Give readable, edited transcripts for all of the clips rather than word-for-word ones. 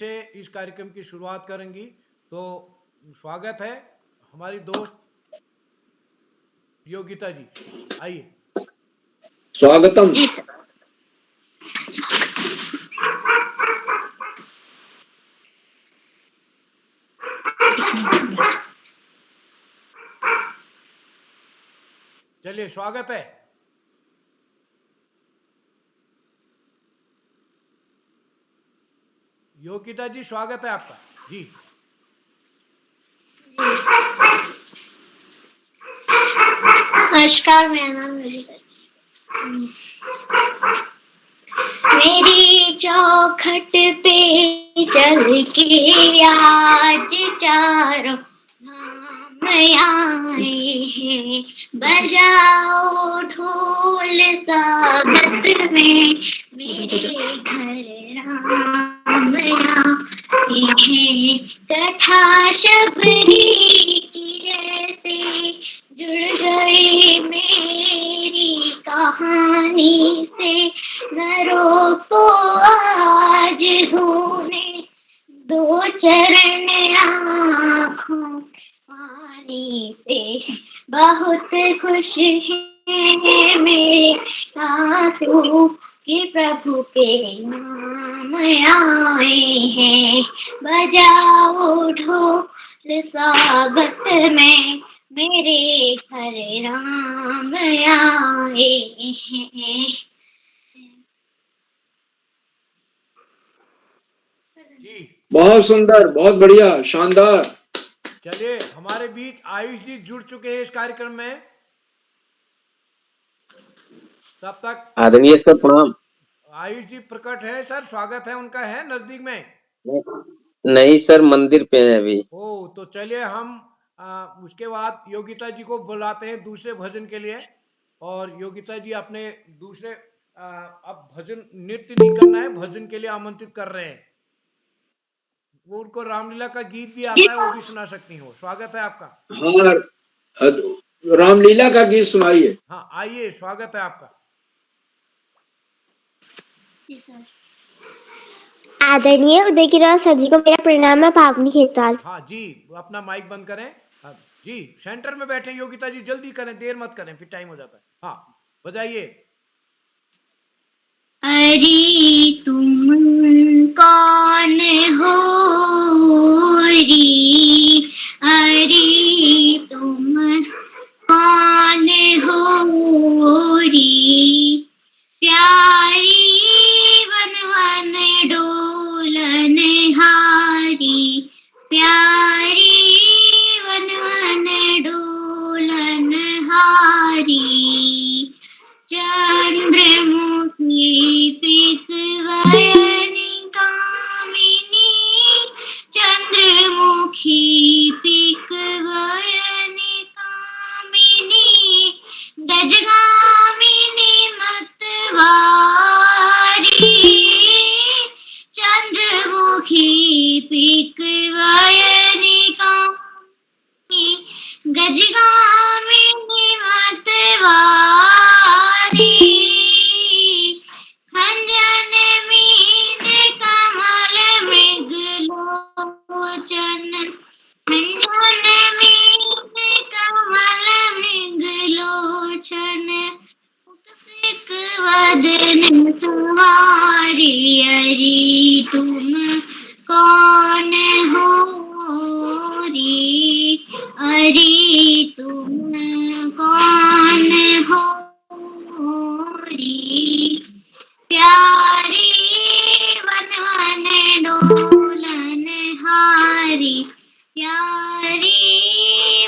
से इस कार्यक्रम की शुरुआत करेंगी। तो स्वागत है हमारी दोस्त योगिता जी, आइए। स्वागतम। चलिए, स्वागत है। योगिता जी, स्वागत है आपका जी। नमस्कार, मेरा नाम मेरी चौखट पे चल के आज चारों धाम आए हैं। बजाओ ढोल स्वागत में मेरे घर राम आए हैं। कथा शबरी की जैसे जुड़ गई मेरी कहानी से। घरों को आज धोने दो चरण आँखों पानी से। बहुत खुश है मेरे आंसू कि प्रभु के नाम आए हैं। बजाओ ढोल स्वागत में मेरे घर राम आए हैं। जी, बहुत सुंदर, बहुत बढ़िया, शानदार। चलिए, हमारे बीच आयुष जी जुड़ चुके हैं इस कार्यक्रम में। तब तक आदरणीय सर, प्रणाम। आयुष जी प्रकट है सर, स्वागत है उनका, है नजदीक में। नहीं सर, मंदिर पे है अभी। ओ, तो चलिए हम उसके बाद योगिता जी को बुलाते हैं दूसरे भजन के लिए। और योगिता जी अपने दूसरे अब भजन नृत्य नहीं करना है, भजन के लिए आमंत्रित कर रहे हैं। वो उनको रामलीला का गीत भी आता है, वो भी सुना सकती हो। स्वागत है आपका। हाँ, रामलीला का गीत सुनाइए। हाँ, आइए, स्वागत है आपका। आदरणीय उदयगिरि सर जी को मेरा प्रणाम है। पावनी खेतवाल। हाँ जी, अपना माइक बंद करें। हाँ, जी सेंटर में बैठे योगिता जी, जल्दी करें, देर मत करें, फिर टाइम हो जाता है। हाँ, बजाइए। अरे तुम कौन हो री, अरे तुम कौन हो री। प्यारी वन वन डोलन हारी, प्यारी वन वन डोलन हारी। चंद्रमुखी पिकवयनि कामिनी, चंद्रमुखी पिकवयनि कामिनी। गजगामिनी मतवारी, चंद्रमुखी पिकवयनि कामिनी। गजगामिनी मतवारी, खंजन मीन कमल मृगलोचन, खंजन मीन कमल मृगलोचन। मुकुट वदन तुम्हारी, अरे तुम कौन हो री, अरे तुम कौन हो री। प्यारी वन वन डोलन हारी, प्यारी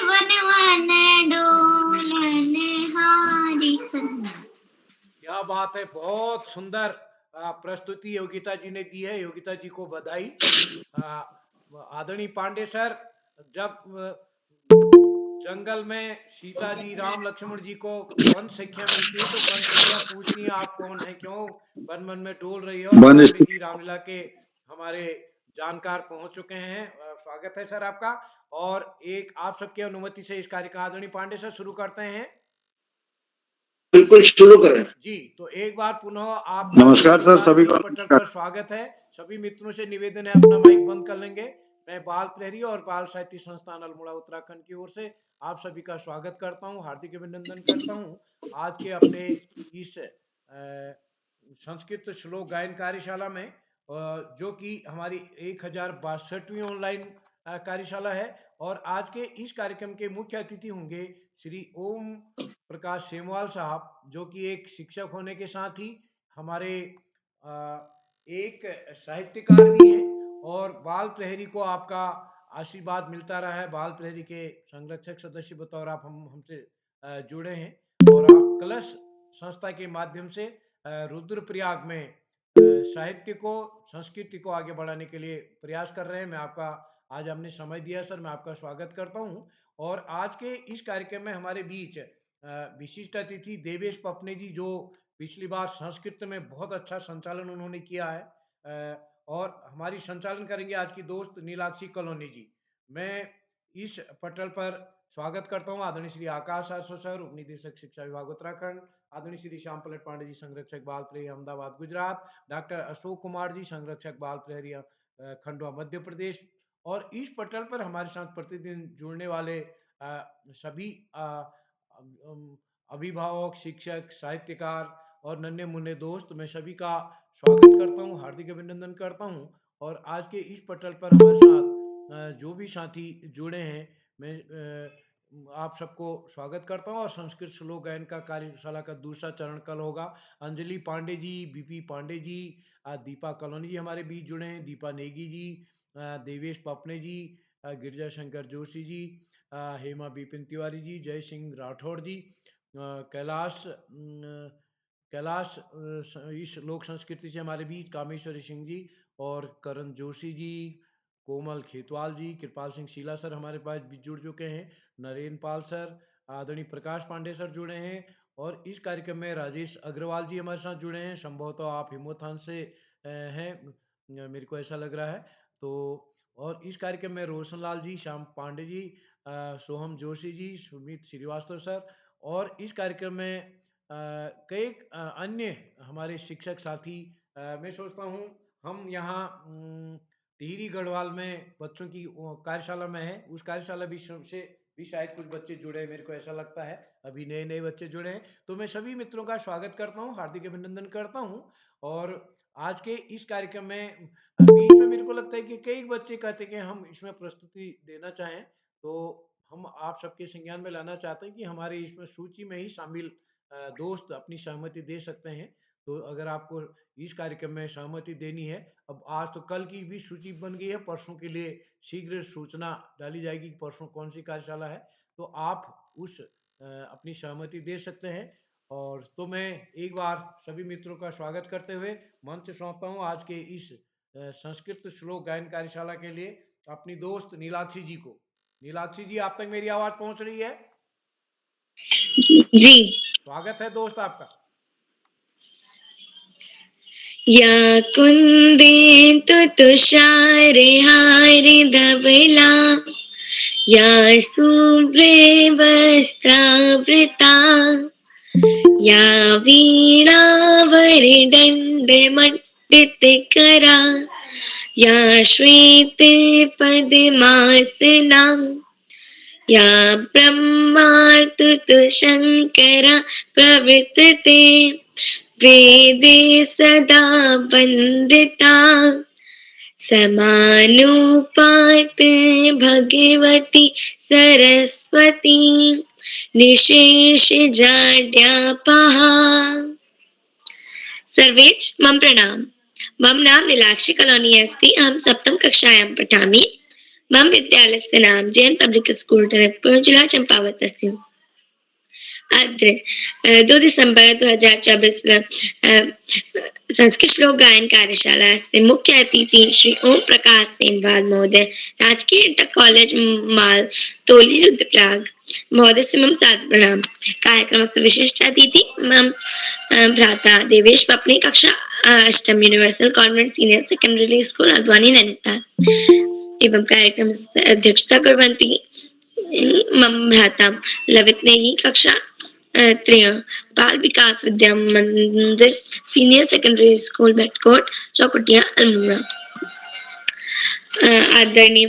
वन वन डोलन हारी। क्या बात है, बहुत सुंदर प्रस्तुति योगिता जी ने दी है। योगिता जी को बधाई। आदरणीय पांडे सर, जब जंगल में सीता जी, राम लक्ष्मण जी को वन संख्या मिलती है तो वन संख्या पूछती है आप कौन है, क्यों वन वन में डोल रही है। और पंडित जी रामलीला के हमारे जानकार पहुंच चुके हैं। स्वागत है सर आपका। और एक आप सबके अनुमति से इस कार्यक्रम, आदरणीय पांडे सर, शुरू करते हैं। बिल्कुल शुरू करें। जी, तो एक बार पुनः आपका नमस्कार सभी सर, का सभी इस को पटल पर स्वागत है। सभी मित्रों से निवेदन है अपना माइक बंद कर लेंगे। मैं बाल प्रहरी और बाल साहित्य संस्थान अल्मोड़ा उत्तराखंड की ओर से आप सभी का स्वागत करता हूँ, हार्दिक अभिनंदन करता हूँ। आज के अपने इस संस्कृत श्लोक गायन कार्यशाला में जो कि हमारी 1062वीं ऑनलाइन कार्यशाला है और आज के इस कार्यक्रम के मुख्य अतिथि होंगे श्री ओम प्रकाश सेमवाल साहब, जो कि एक शिक्षक होने के साथ ही हमारे अ, एक साहित्यकार भी हैं और बाल प्रहरी को आपका आशीर्वाद मिलता रहा है। बाल प्रहरी के संरक्षक सदस्य बतौर आप हमसे जुड़े हैं और आप कलश संस्था के माध्यम से रुद्रप्रयाग में साहित्य को, संस्कृति को आगे बढ़ाने के लिए प्रयास कर रहे हैं। मैं आपका आज हमने समय दिया सर, मैं आपका स्वागत करता हूं। और आज के इस कार्यक्रम में हमारे बीच विशिष्ट अतिथि देवेश पपने जी, जो पिछली बार संस्कृत में बहुत अच्छा संचालन उन्होंने किया है, और हमारी संचालन करेंगे आज की दोस्त नीलाक्षी कॉलोनी जी। मैं इस पटल पर स्वागत करता हूँ आदरणीय श्री आकाश आसो सर, उप निदेशक शिक्षा विभाग उत्तराखंड, आदरणीय श्री श्याम पलट पांडे जी, संरक्षक बाल प्रहरी अहमदाबाद गुजरात, डॉक्टर अशोक कुमार जी, संरक्षक बाल प्रहरी खंडवा मध्य प्रदेश। और इस पटल पर हमारे साथ प्रतिदिन जुड़ने वाले सभी अभिभावक, शिक्षक, साहित्यकार और नन्हे मुन्ने दोस्त, मैं सभी का स्वागत करता हूँ, हार्दिक अभिनंदन करता हूँ। और आज के इस पटल पर हमारे साथ जो भी साथी जुड़े हैं, मैं आप सबको स्वागत करता हूँ। और संस्कृत श्लोक गायन का कार्यशाला का दूसरा चरण कल होगा। अंजलि पांडे जी, बीपी पांडे जी, दीपा कॉलोनी जी हमारे बीच जुड़े हैं, दीपा नेगी जी, देवेश पपने जी, गिरजा शंकर जोशी जी, हेमा बिपिन तिवारी जी, जय सिंह राठौड़ जी, कैलाश कैलाश इस लोक संस्कृति से हमारे बीच कामेश्वरी सिंह जी और करण जोशी जी, कोमल खेतवाल जी, कृपाल सिंह शीला सर हमारे पास भी जुड़ चुके हैं, नरेंद्र पाल सर, आदरणीय प्रकाश पांडे सर जुड़े हैं। और इस कार्यक्रम में राजेश अग्रवाल जी हमारे साथ जुड़े हैं, संभवतः आप हिमोत्थान से हैं, मेरे को ऐसा लग रहा है। तो और इस कार्यक्रम में रोशन लाल जी, श्याम पांडे जी, सोहम जोशी जी, सुमित श्रीवास्तव सर। और इस कार्यक्रम में कई अन्य हमारे शिक्षक साथी, मैं सोचता हूँ हम यहाँ टिहरी गढ़वाल में बच्चों की कार्यशाला में है, उस कार्यशाला भी से भी शायद कुछ बच्चे जुड़े हैं, मेरे को ऐसा लगता है अभी नए नए बच्चे जुड़े हैं। तो मैं सभी मित्रों का स्वागत करता हूँ, हार्दिक अभिनंदन करता हूँ। और आज के इस कार्यक्रम में बीच में मेरे को लगता है कि कई बच्चे कहते हैं कि हम इसमें प्रस्तुति देना चाहें, तो हम आप सबके संज्ञान में लाना चाहते हैं कि हमारे इसमें सूची में ही शामिल दोस्त अपनी सहमति दे सकते हैं। तो अगर आपको इस कार्यक्रम में सहमति देनी है, अब आज तो कल की भी सूची बन गई है, परसों के लिए शीघ्र सूचना डाली जाएगी कि परसों कौन सी कार्यशाला है, तो आप उस अपनी सहमति दे सकते हैं। और तो मैं एक बार सभी मित्रों का स्वागत करते हुए मंच सौंपता हूँ आज के इस संस्कृत श्लोक गायन कार्यशाला के लिए अपनी दोस्त नीलाक्षी जी को। नीलाक्षी जी, आप तक मेरी आवाज पहुंच रही है? जी। स्वागत है दोस्त आपका। या कुंदेन्दु तुषार हारि धवला, या शुभ्रे वस्त्रावृता, या वीणावरी दण्डमण्डितकरा, या श्वेते पद्मासना, या ब्रह्मार्तुत शङ्करा प्रवर्तते, वेदे सदा वन्दिता, समानुपात भगवती सरस्वती, निशेष जाड्यापहा। सर्वेच मम प्रणाम। मम नाम नीलाक्षी कॉलोनी अस्ति। अहं सप्तम कक्षायां पठामि। मम विद्यालयस्य नाम जैन पब्लिक स्कूल टनकपुर, जिला चंपावत अस्ति। अद्य 2 दिसंबर 2024 संस्कृत श्लोक गायन कार्यशाला से मुख्य अतिथि श्री ओम प्रकाश सेमवाल महोदय, राजकीय इंटर कॉलेज माल तोली रुद्रप्रयाग महोदय से मम सादर प्रणाम। कार्यक्रम विशिष्ट अतिथि मम भ्राता देवेश पपनी, कक्षा 8 universal convent senior secondary school Haldwani Nainital. एवं कार्यक्रम अध्यक्षता कुर्वन्ति मम भ्राता लवित नेगी, कक्षा त्रय बाल विकास विद्या मंदिर senior secondary school Bhatkot चौकुटिया Almora. आदरणीय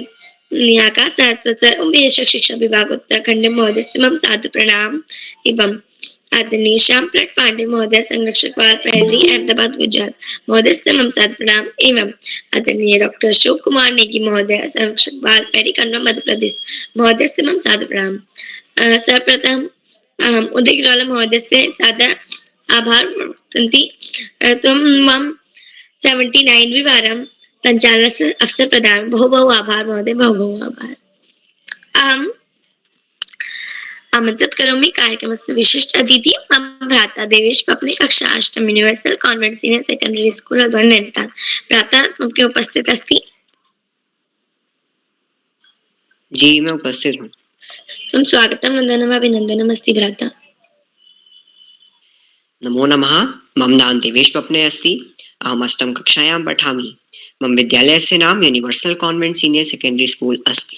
नियाका सहस्त्र उपदेशक शिक्षा विभाग उत्तराखंड महोदय से मम सादर प्रणाम एवं आदरणीय श्याम प्रट पांडे महोदय संरक्षक बाल प्रहरी अहमदाबाद गुजरात महोदय से मम सादर प्रणाम एवं आदरणीय डॉक्टर अशोक कुमार नेगी महोदय संरक्षक बाल प्रहरी खंडवा मध्य प्रदेश महोदय से मम सादर प्रणाम। सर्वप्रथम उदय गिरोला महोदय से सादर आभार प्रकटन्ति त्वं मम 79वीं वारं संचालन अवसर प्रदान बहु बहु आभार महोदय बहु बहु आभार। अहम आमंत्रित करोमि कार्यक्रमस्य विशिष्ट अतिथि मम भ्राता देवेश पप्ने कक्षा अष्टम universal convent senior secondary school Haldwani Nainital. भ्राता मुख्य उपस्थित अस्ति? जी मैं उपस्थित हूँ। तुम स्वागतम वंदनम अभिनंदनम अस्ति भ्राता। नमो नमः। मम नाम देवेश पप्ने अस्ति। अहम अष्टम कक्षायां पठामि। मम विद्यालयस्य नाम universal convent senior secondary school अस्ति।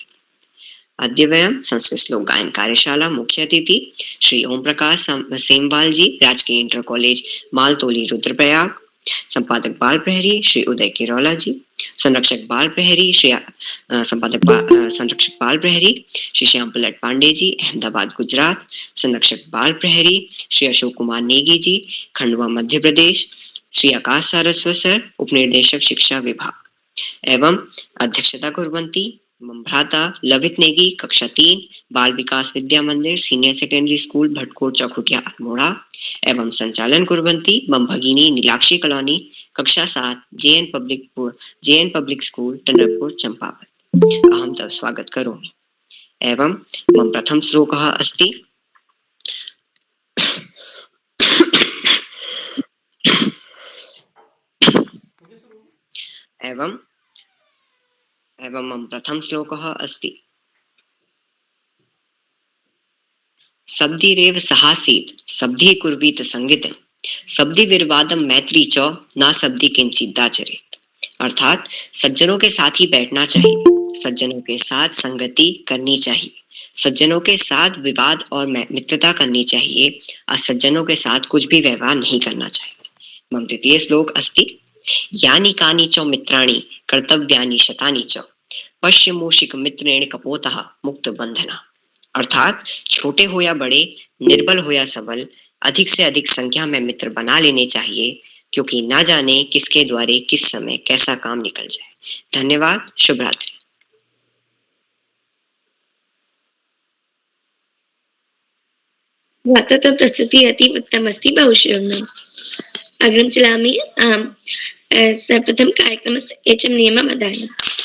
अद्य वयं संस्कृत श्लोक गायन कार्यशाला मुख्य अतिथि श्री ओम प्रकाश सेमवाल जी राजकीय इंटर कॉलेज मालतोली रुद्रप्रयाग, संपादक बाल प्रहरी श्री उदय किरौला जी, संरक्षक बाल प्रहरी श्री श्याम पलट पांडे जी अहमदाबाद गुजरात, संरक्षक बाल प्रहरी श्री अशोक कुमार नेगी जी खंडवा मध्य प्रदेश, श्री आकाश सारस्वत सर उपनिर्देशक शिक्षा विभाग एवं अध्यक्षता कुर्वन्ति मम भ्राता लवित नेगी कक्षा 3 बाल विकास विद्या मंदिर senior secondary school Bhatkot चौकुटिया Almora एवं संचालन कुर्वन्ति मम भगिनी नीलाक्षी कलानी कक्षा 7 जेएन पब्लिक स्कूल टंडरपुर चंपावत। अहम तव स्वागत करोमि एवं मम प्रथम श्लोकः अस्ति एवं मम प्रथम श्लोकः अस्ति शब्दिरेव सहासीत शब्दि कुर्वीत संगीतम शब्दि विर्वादम मैत्री च ना शब्दि किंचिदाचरेत। अर्थात सज्जनों के साथ ही बैठना चाहिए, सज्जनों के साथ संगति करनी चाहिए, सज्जनों के साथ विवाद और मित्रता करनी चाहिए, असज्जनों के साथ कुछ भी व्यवहार नहीं करना चाहिए। मम द्वितीय श्लोक अस्ति यानि कानि च मित्राणि कर्तव्यानि शतानि च पश्य मूषिक मित्रेण कपोतः मुक्त बंधना। अर्थात छोटे हो या बड़े, निर्बल हो या सबल, अधिक से अधिक संख्या में मित्र बना लेने चाहिए, क्योंकि ना जाने किसके द्वारे किस समय कैसा काम निकल जाए। धन्यवाद। शुभ रात्रि। वार्ता प्रस्तुति अति उत्तम अस्ति बहुशोभनम्। अग्रिम चलामि। सर्वप्रथम कार्यक्रमस्य एचम नियमं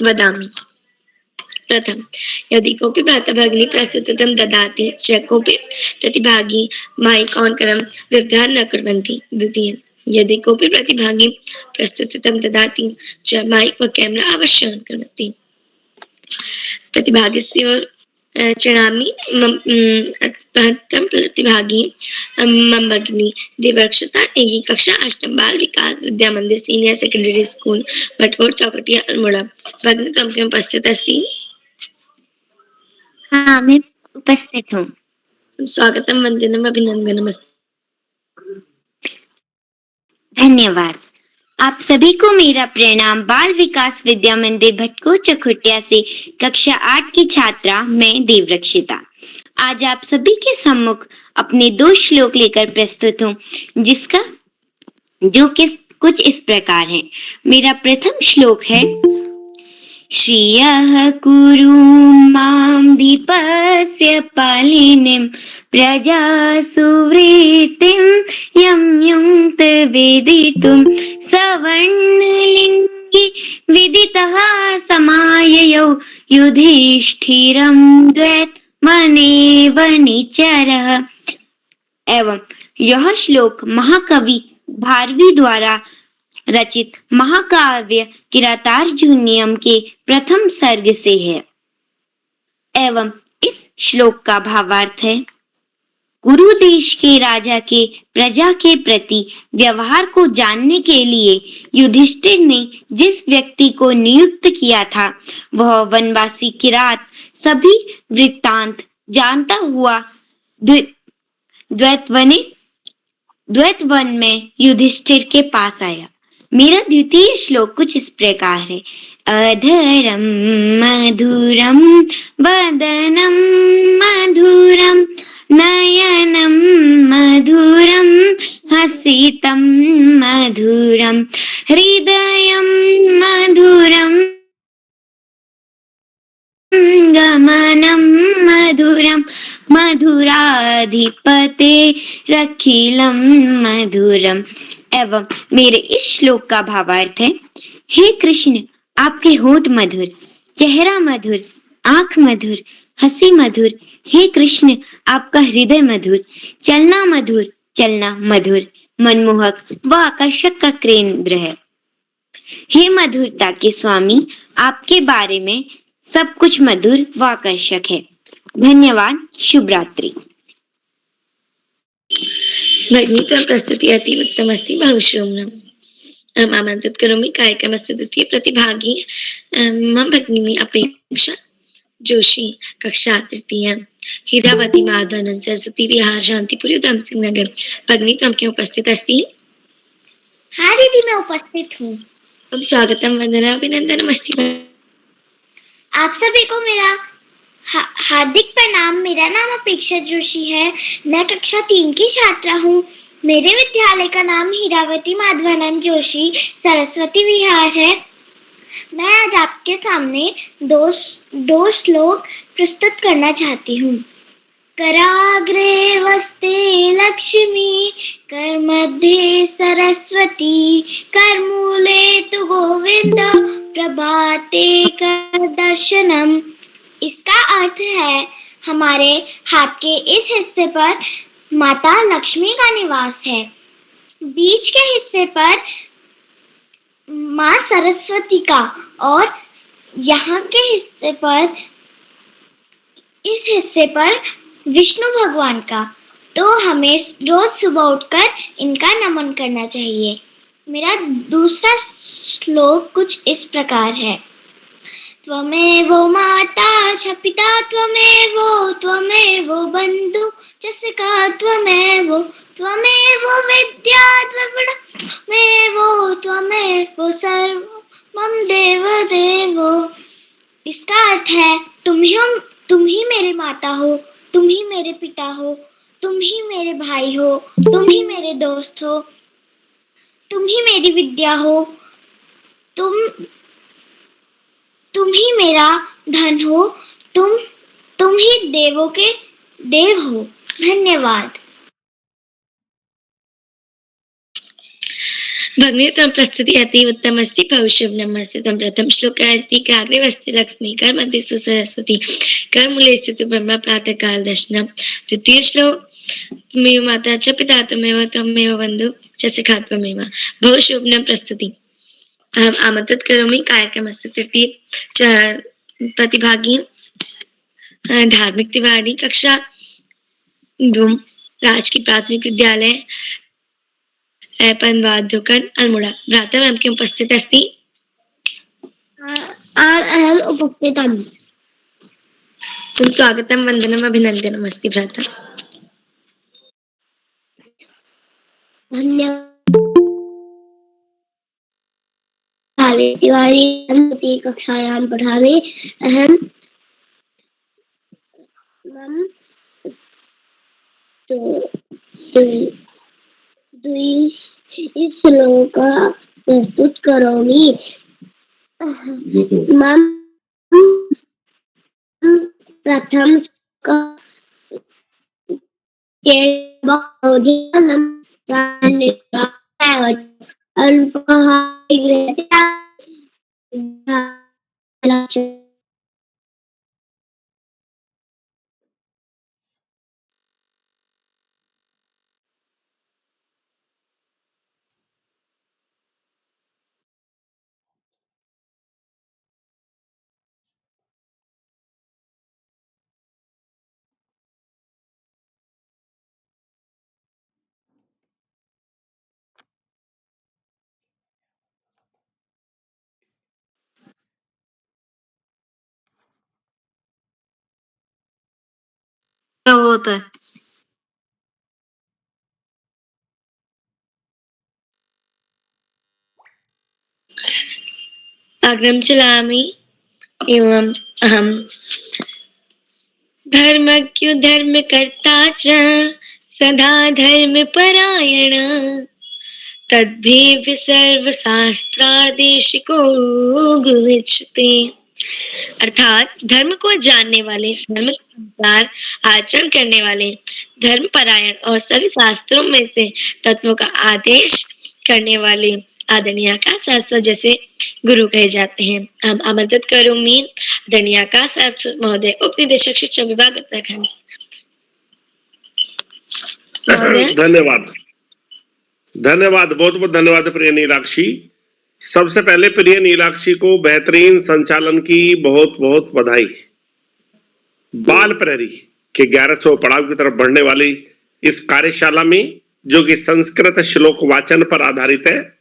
वदामि। प्रथम, यदि कोऽपि भ्राता भगिनी प्रस्तुतिं ददाति च कोऽपि प्रतिभागी माइक ऑन करं व्यवधान न कुर्वन्ति। द्वितीय, यदि कोऽपि प्रतिभागी प्रस्तुतिं ददाति च माइक व कैमरा अवश्य ऑन कुर्वन्ति। प्रतिभागस्य चणामि प्रतिभागी मम भगिनी देवरक्षता नेगी कक्षा 8 बाल विकास विद्या मंदिर senior secondary school Bhatkot चौकुटिया Almora. भगिनी तुम क्यों उपस्थित अस्ति? हाँ, मैं उपस्थित हूँ। स्वागतम वंदनम अभिनंदनम। धन्यवाद। आप सभी को मेरा प्रणाम। बाल विकास विद्या मंदिर भटकोट चौकुटिया से कक्षा 8 की छात्रा मैं देवरक्षिता आज आप सभी के सम्मुख अपने 2 श्लोक लेकर प्रस्तुत हूँ, जिसका कुछ इस प्रकार है। मेरा प्रथम श्लोक है श्रियः कुरु मां दीपस्य पालिनीं प्रजा सुवृत्तिं यं युङ्क्त वेदितुं सवर्णलिङ्गि विदितः समाययौ युधिष्ठिरं द्वैतमनेव निचरः। एवं यह श्लोक महाकवि भारवी द्वारा रचित महाकाव्य किरातार्जुनीयम के प्रथम सर्ग से है। एवं इस श्लोक का भावार्थ है, कुरु देश के राजा के प्रजा के प्रति व्यवहार को जानने के लिए युधिष्ठिर ने जिस व्यक्ति को नियुक्त किया था, वह वनवासी किरात सभी वृत्तांत जानता हुआ द्वैतवने द्वैतवन में युधिष्ठिर के पास आया। मेरा द्वितीय श्लोक कुछ इस प्रकार है। अधरम मधुरम वदनम मधुरम नयनम मधुरम हसितम मधुरम हृदयम मधुरम गमनम मधुरम मधुराधिपते रखिलम मधुरम। एवं मेरे इस श्लोक का भावार्थ है, हे कृष्ण, आपके होठ मधुर, चेहरा मधुर, आंख मधुर, हंसी मधुर। हे कृष्ण, आपका हृदय मधुर, चलना मधुर, मनमोहक व आकर्षक का केंद्र है। हे मधुरता के स्वामी, आपके बारे में सब कुछ मधुर व आकर्षक है। धन्यवाद। शुभ रात्रि। भगिनी त्वं प्रस्तुतिः अतीव उत्तमस्ति बहुशोभनम्। आमन्त्रित करोमि कार्यक्रमस्य द्वितीय प्रतिभागी मम भगिनी अपेक्षा जोशी, कक्षा तृतीय, हीरावती माधवानंद सरस्वती विहार शांतिपुरी उधम सिंह नगर। भगिनी त्वं क्यों उपस्थित अस्ति? हाँ दीदी, मैं उपस्थित हूँ। स्वागतम, वंदना, अभिनंदन, नमस्ते। आप सभी को मेरा हार्दिक प्रणाम। मेरा नाम अपेक्षा जोशी है। मैं कक्षा 3 की छात्रा हूँ। मेरे विद्यालय का नाम हीरावती माधवानंद जोशी सरस्वती विहार है। मैं आज आपके सामने दो श्लोक प्रस्तुत करना चाहती हूँ। कराग्रे वस्ते लक्ष्मी, करमध्ये सरस्वती, करमूले तु गोविंद, प्रभाते कर दर्शनम। इसका अर्थ है, हमारे हाथ के इस हिस्से पर माता लक्ष्मी का निवास है, बीच के हिस्से पर माँ सरस्वती का और यहाँ के हिस्से पर, इस हिस्से पर विष्णु भगवान का। तो हमें रोज सुबह उठकर इनका नमन करना चाहिए। मेरा दूसरा श्लोक कुछ इस प्रकार है। त्वमेव माता च पिता त्वमेव बंधु च सखा त्वमेव विद्या त्वमेव सर्वं देव। इसका अर्थ है, तुम ही मेरे माता हो, तुम ही मेरे पिता हो, तुम ही मेरे भाई हो, तुम ही मेरे दोस्त हो, तुम ही मेरी विद्या हो, तुम ही मेरा धन हो, तुम ही देवों के देव हो। धन्यवाद। भगिनी त्वं प्रस्तुतिः अतीव उत्तमस्ति बहुशोभनमस्ति। त्वं प्रथम श्लोकः अस्ति काग्रे वस्ते लक्ष्मी, करमध्यस्थो सरस्वती, करमूले स्थितो ब्रह्म प्रातःकाल दर्शनम्। द्वितीय श्लोक त्वमेव माता च पिता त्वमेव बन्धु च सखा त्वमेव। बहुशोभनं प्रस्तुति। अहम् आमन्त्रित करोमि कार्यक्रमस्य तृतीय प्रतिभागी धार्मिक तिवारी, कक्षा 2, राजकीय प्राथमिक विद्यालय वाद्योकन अल्मोड़ा। भ्राता मैम क्यों उपस्थित अस्ति? अहम उपस्थितम्। स्वागतम, वंदनम, अभिनंदनम अस्ति भ्राता। धन्यवाद। तिवारी कक्षायां पठामि। अहम श्लोकः प्रस्तुत करोमि। मम प्रथम क्या होता है? अग्रम चलामि एवं अहम धर्मज्ञो धर्मकर्ता च सदा धर्म परायण तद्भिः सर्वशास्त्रादेशिको गुरुच्यते। अर्थात धर्म को जानने वाले, धर्म के अनुसार आचरण करने वाले, धर्म परायण और सभी शास्त्रों में से तत्वों का आदेश करने वाले आदरणीय का शाश्वत जैसे गुरु कहे जाते हैं। हम आमंत्रित करूंगी आदरणीय का शाश्वत महोदय, उप निदेशक शिक्षा विभाग उत्तराखंड महोदय। धन्यवाद, धन्यवाद, बहुत बहुत धन्यवाद प्रिय नीलाक्षी। सबसे पहले प्रिय नीलाक्षी को बेहतरीन संचालन की बहुत बहुत बधाई। बाल प्रहरी के 1100 पड़ाव की तरफ बढ़ने वाली इस कार्यशाला में, जो कि संस्कृत श्लोक वाचन पर आधारित है,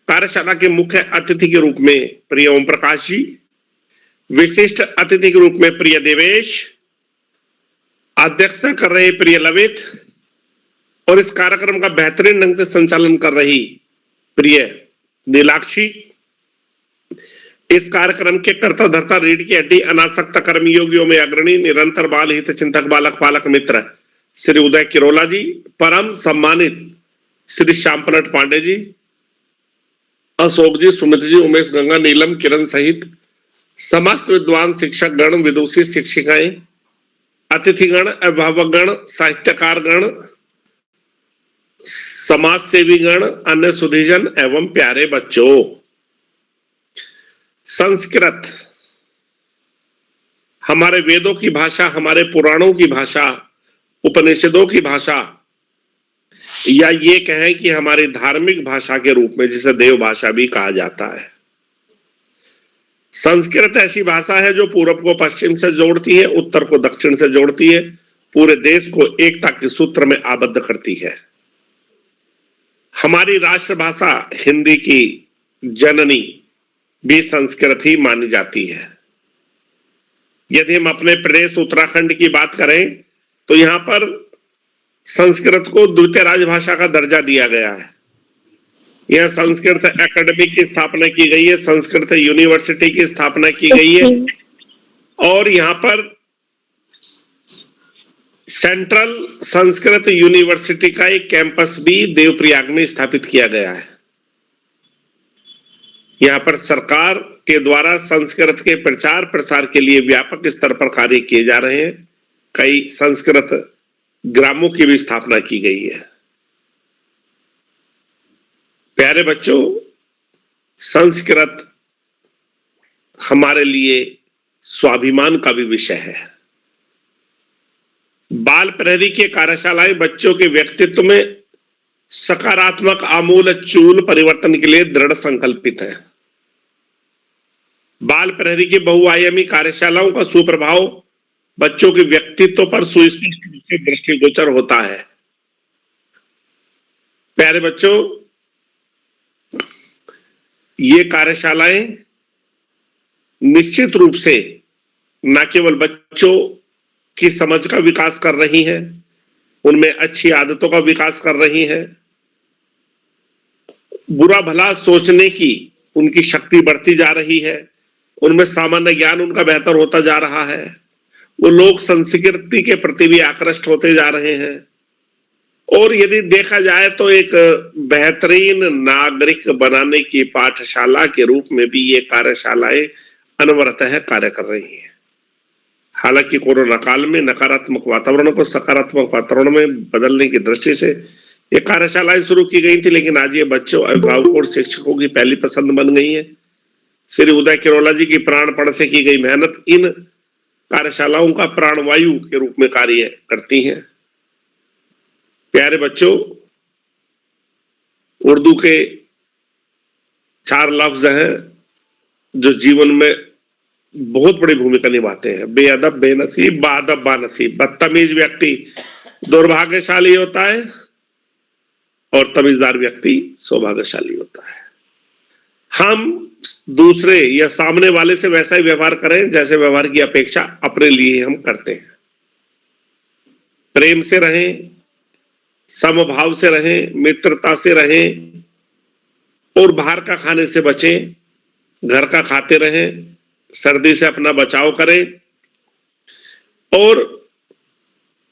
कार्यशाला के मुख्य अतिथि के रूप में प्रिय ओम प्रकाश जी, विशिष्ट अतिथि के रूप में प्रिय देवेश, अध्यक्षता कर रहे प्रिय लवित और इस कार्यक्रम का बेहतरीन ढंग से संचालन कर रही प्रिय नीलाक्षी, इस कार्यक्रम के कर्ता धर्ता रीढ़ की हड्डी अनासक्त कर्मयोगियों में अग्रणी निरंतर बाल हित चिंतक बालक पालक मित्र श्री उदय किरोला जी, परम सम्मानित श्री श्याम पलट पांडे जी, अशोक जी, सुमित जी, उमेश गंगा, नीलम, किरण सहित समस्त विद्वान शिक्षक गण, विदुषी शिक्षिकाएं, अतिथिगण, अभिभावकगण, साहित्यकार गण, समाज सेवी गण, अन्य सुधीजन एवं प्यारे बच्चों। संस्कृत हमारे वेदों की भाषा, हमारे पुराणों की भाषा, उपनिषदों की भाषा, या ये कहें कि हमारी धार्मिक भाषा के रूप में जिसे देव भाषा भी कहा जाता है। संस्कृत ऐसी भाषा है जो पूरब को पश्चिम से जोड़ती है, उत्तर को दक्षिण से जोड़ती है, पूरे देश को एकता के सूत्र में आबद्ध करती है। हमारी राष्ट्रभाषा हिंदी की जननी भी संस्कृत ही मानी जाती है। यदि हम अपने प्रदेश उत्तराखंड की बात करें तो यहाँ पर संस्कृत को द्वितीय राजभाषा का दर्जा दिया गया है। यह संस्कृत एकेडमी की स्थापना की गई है, संस्कृत यूनिवर्सिटी की स्थापना की गई है और यहाँ पर सेंट्रल संस्कृत यूनिवर्सिटी का एक कैंपस भी देवप्रयाग में स्थापित किया गया है। यहाँ पर सरकार के द्वारा संस्कृत के प्रचार प्रसार के लिए व्यापक स्तर पर कार्य किए जा रहे हैं। कई संस्कृत ग्रामों की भी स्थापना की गई है। प्यारे बच्चों, संस्कृत हमारे लिए स्वाभिमान का भी विषय है। बाल प्रहरी के कार्यशालाएं बच्चों के व्यक्तित्व में सकारात्मक आमूल चूल परिवर्तन के लिए दृढ़ संकल्पित है। बाल प्रहरी की बहुआयामी कार्यशालाओं का सुप्रभाव बच्चों के व्यक्तित्व पर सुस्पष्ट रूप से दृष्टिगोचर होता है। प्यारे बच्चों, ये कार्यशालाएं निश्चित रूप से न केवल बच्चों की समझ का विकास कर रही हैं, उनमें अच्छी आदतों का विकास कर रही हैं, बुरा भला सोचने की उनकी शक्ति बढ़ती जा रही है, उनमें सामान्य ज्ञान उनका बेहतर होता जा रहा है, वो लोग संस्कृति के प्रति भी आकृष्ट होते जा रहे हैं और यदि देखा जाए तो एक बेहतरीन नागरिक बनाने की पाठशाला के रूप में भी ये कार्यशालाएं अनवरतः कार्य कर रही हैं। हालांकि कोरोना काल में नकारात्मक वातावरण को सकारात्मक वातावरण में बदलने की दृष्टि से ये कार्यशालाएं शुरू की गई थी, लेकिन आज ये बच्चों, अभिभावकों और शिक्षकों की पहली पसंद बन गई है। श्री उदय किरोला जी की प्राणपण से की गई मेहनत इन कार्यशालाओं का प्राणवायु के रूप में कार्य करती हैं। प्यारे बच्चों, उर्दू के 4 लफ्ज हैं जो जीवन में बहुत बड़ी भूमिका निभाते हैं। बेअदब बेनसीब, बाअदब बानसीब। बदतमीज व्यक्ति दुर्भाग्यशाली होता है और तमीजदार व्यक्ति सौभाग्यशाली होता है। हम दूसरे या सामने वाले से वैसा ही व्यवहार करें जैसे व्यवहार की अपेक्षा अपने लिए हम करते हैं। प्रेम से रहें, समभाव से रहें, मित्रता से रहें और बाहर का खाने से बचें। घर का खाते रहें, सर्दी से अपना बचाव करें और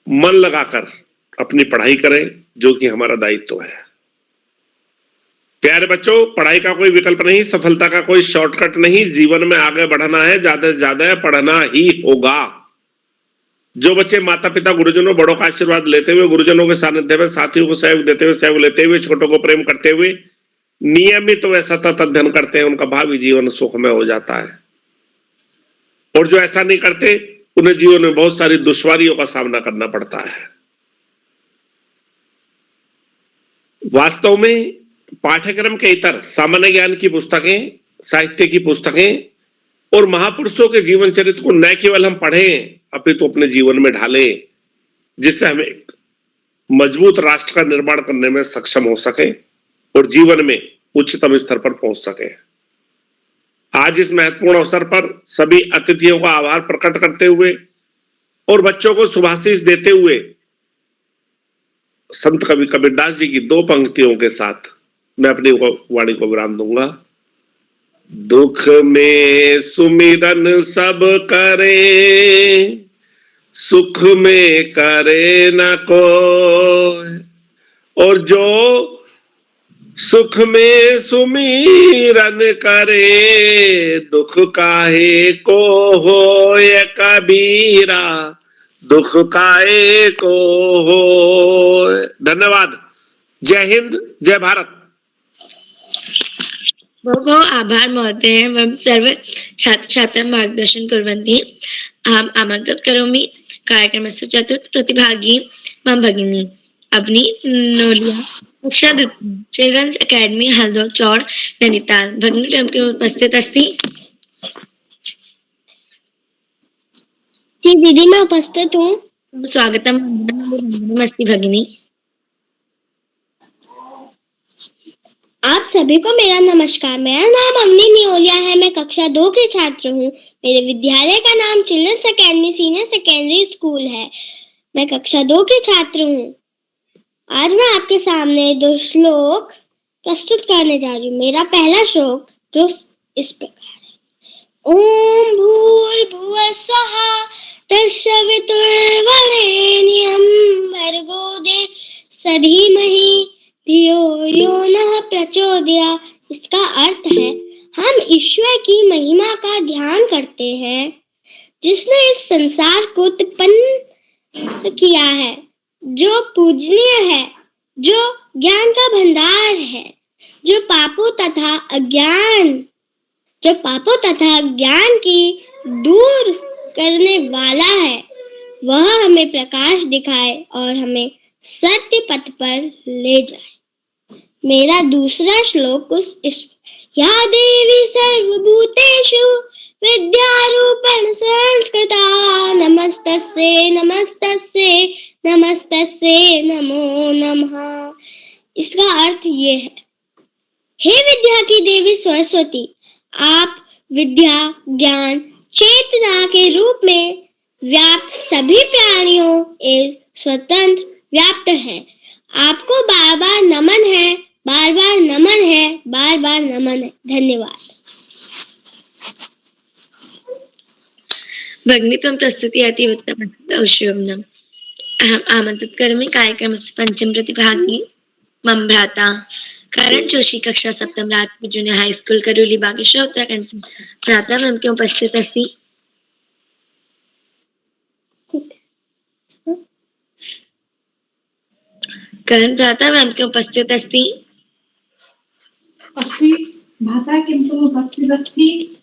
मन लगाकर अपनी पढ़ाई करें, जो कि हमारा दायित्व है। प्यारे बच्चों, पढ़ाई का कोई विकल्प नहीं, सफलता का कोई शॉर्टकट नहीं। जीवन में आगे बढ़ना है, ज्यादा से ज्यादा पढ़ना ही होगा। जो बच्चे माता पिता गुरुजनों बड़ों का आशीर्वाद लेते हुए, गुरुजनों के सानिध्य में साथियों को सहयोग देते हुए, सहयोग लेते हुए, छोटों को प्रेम करते हुए नियमित व सतत अध्ययन करते हैं, उनका भावी जीवन सुखमय हो जाता है। और जो ऐसा नहीं करते, उन्हें जीवन में बहुत सारी दुश्वारियों का सामना करना पड़ता है। वास्तव में पाठ्यक्रम के इतर सामान्य ज्ञान की पुस्तकें, साहित्य की पुस्तकें और महापुरुषों के जीवन चरित्र को न केवल हम पढ़ें, अपितु अपने जीवन में ढालें, जिससे हमें एक मजबूत राष्ट्र का निर्माण करने में सक्षम हो सके और जीवन में उच्चतम स्तर पर पहुंच सके। आज इस महत्वपूर्ण अवसर पर सभी अतिथियों का आभार प्रकट करते हुए और बच्चों को शुभाशीष देते हुए संत कवि कबीरदास जी की 2 पंक्तियों के साथ मैं अपनी वाणी को विराम दूंगा। दुख में सुमिरन सब करे, सुख में करे न कोई, और जो सुख में सुमिरन करे, दुख काहे को होय कबीरा, दुख काहे को होय। धन्यवाद। जय हिंद, जय भारत। बहु आभार महोदय। वयं सर्वे छात्राः मार्गदर्शनं कुर्वन्ति। अहम् आमन्त्रित करोमि कार्यक्रमस्य चतुर्थ प्रतिभागी मम भगिनी अवनी नोलिया, कक्षा द्वितीय, चिल्ड्रंस अकेडमी हल्द्वानी चौड़ नैनीताल। भगिनी स्वयं के उपस्थित अस्ति। जी दीदी, मैं उपस्थित हूँ। स्वागतम अस्ति भगिनी। आप सभी को मेरा नमस्कार। मेरा नाम अवनी नियोलिया है। मैं कक्षा 2 की छात्र हूँ। मेरे विद्यालय का नाम children's academy senior secondary school है। मैं कक्षा 2 की छात्र हूँ। आज मैं आपके सामने 2 श्लोक प्रस्तुत करने जा रही हूँ। मेरा पहला श्लोक इस प्रकार है। ओम भूर्भुवः स्वः तत्सवितुर्वरेण्यं भर्गो देवस्य धीमहि धियो यो नः प्रचोदयात्। इसका अर्थ है, हम ईश्वर की महिमा का ध्यान करते हैं जिसने इस संसार को उत्पन्न किया है, जो पूजनीय है, जो ज्ञान का भंडार है, जो पापों तथा अज्ञान की दूर करने वाला है। वह हमें प्रकाश दिखाए और हमें सत्य पथ पर ले जाए। मेरा दूसरा श्लोक या देवी सर्वभूतेषु विद्यारूपेण संस्कृता नमस्तस्यै नमस्तस्यै नमस्तस्यै नमो नमः। इसका अर्थ ये है, हे विद्या की देवी सरस्वती, आप विद्या, ज्ञान, चेतना के रूप में व्याप्त सभी प्राणियों एवं स्वतंत्र व्याप्त हैं। आपको बार बार नमन है, बार बार नमन है, बार बार नमन है। धन्यवाद। भगिनी त्वं प्रस्तुति अति उत्तमम्। अवश्यम्। अहम् आमन्त्रित करोमि कार्यक्रमस्य पञ्चम प्रतिभागी मम भ्राता करण जोशी, कक्षा 7 राजकीय junior high school Karauli Bageshwar Uttarakhand से। भ्राता मम के उपस्थित अस्ति। करण भ्राता मम के उपस्थित अस्ति। भ्राता किन्तु उपस्थित अस्ति।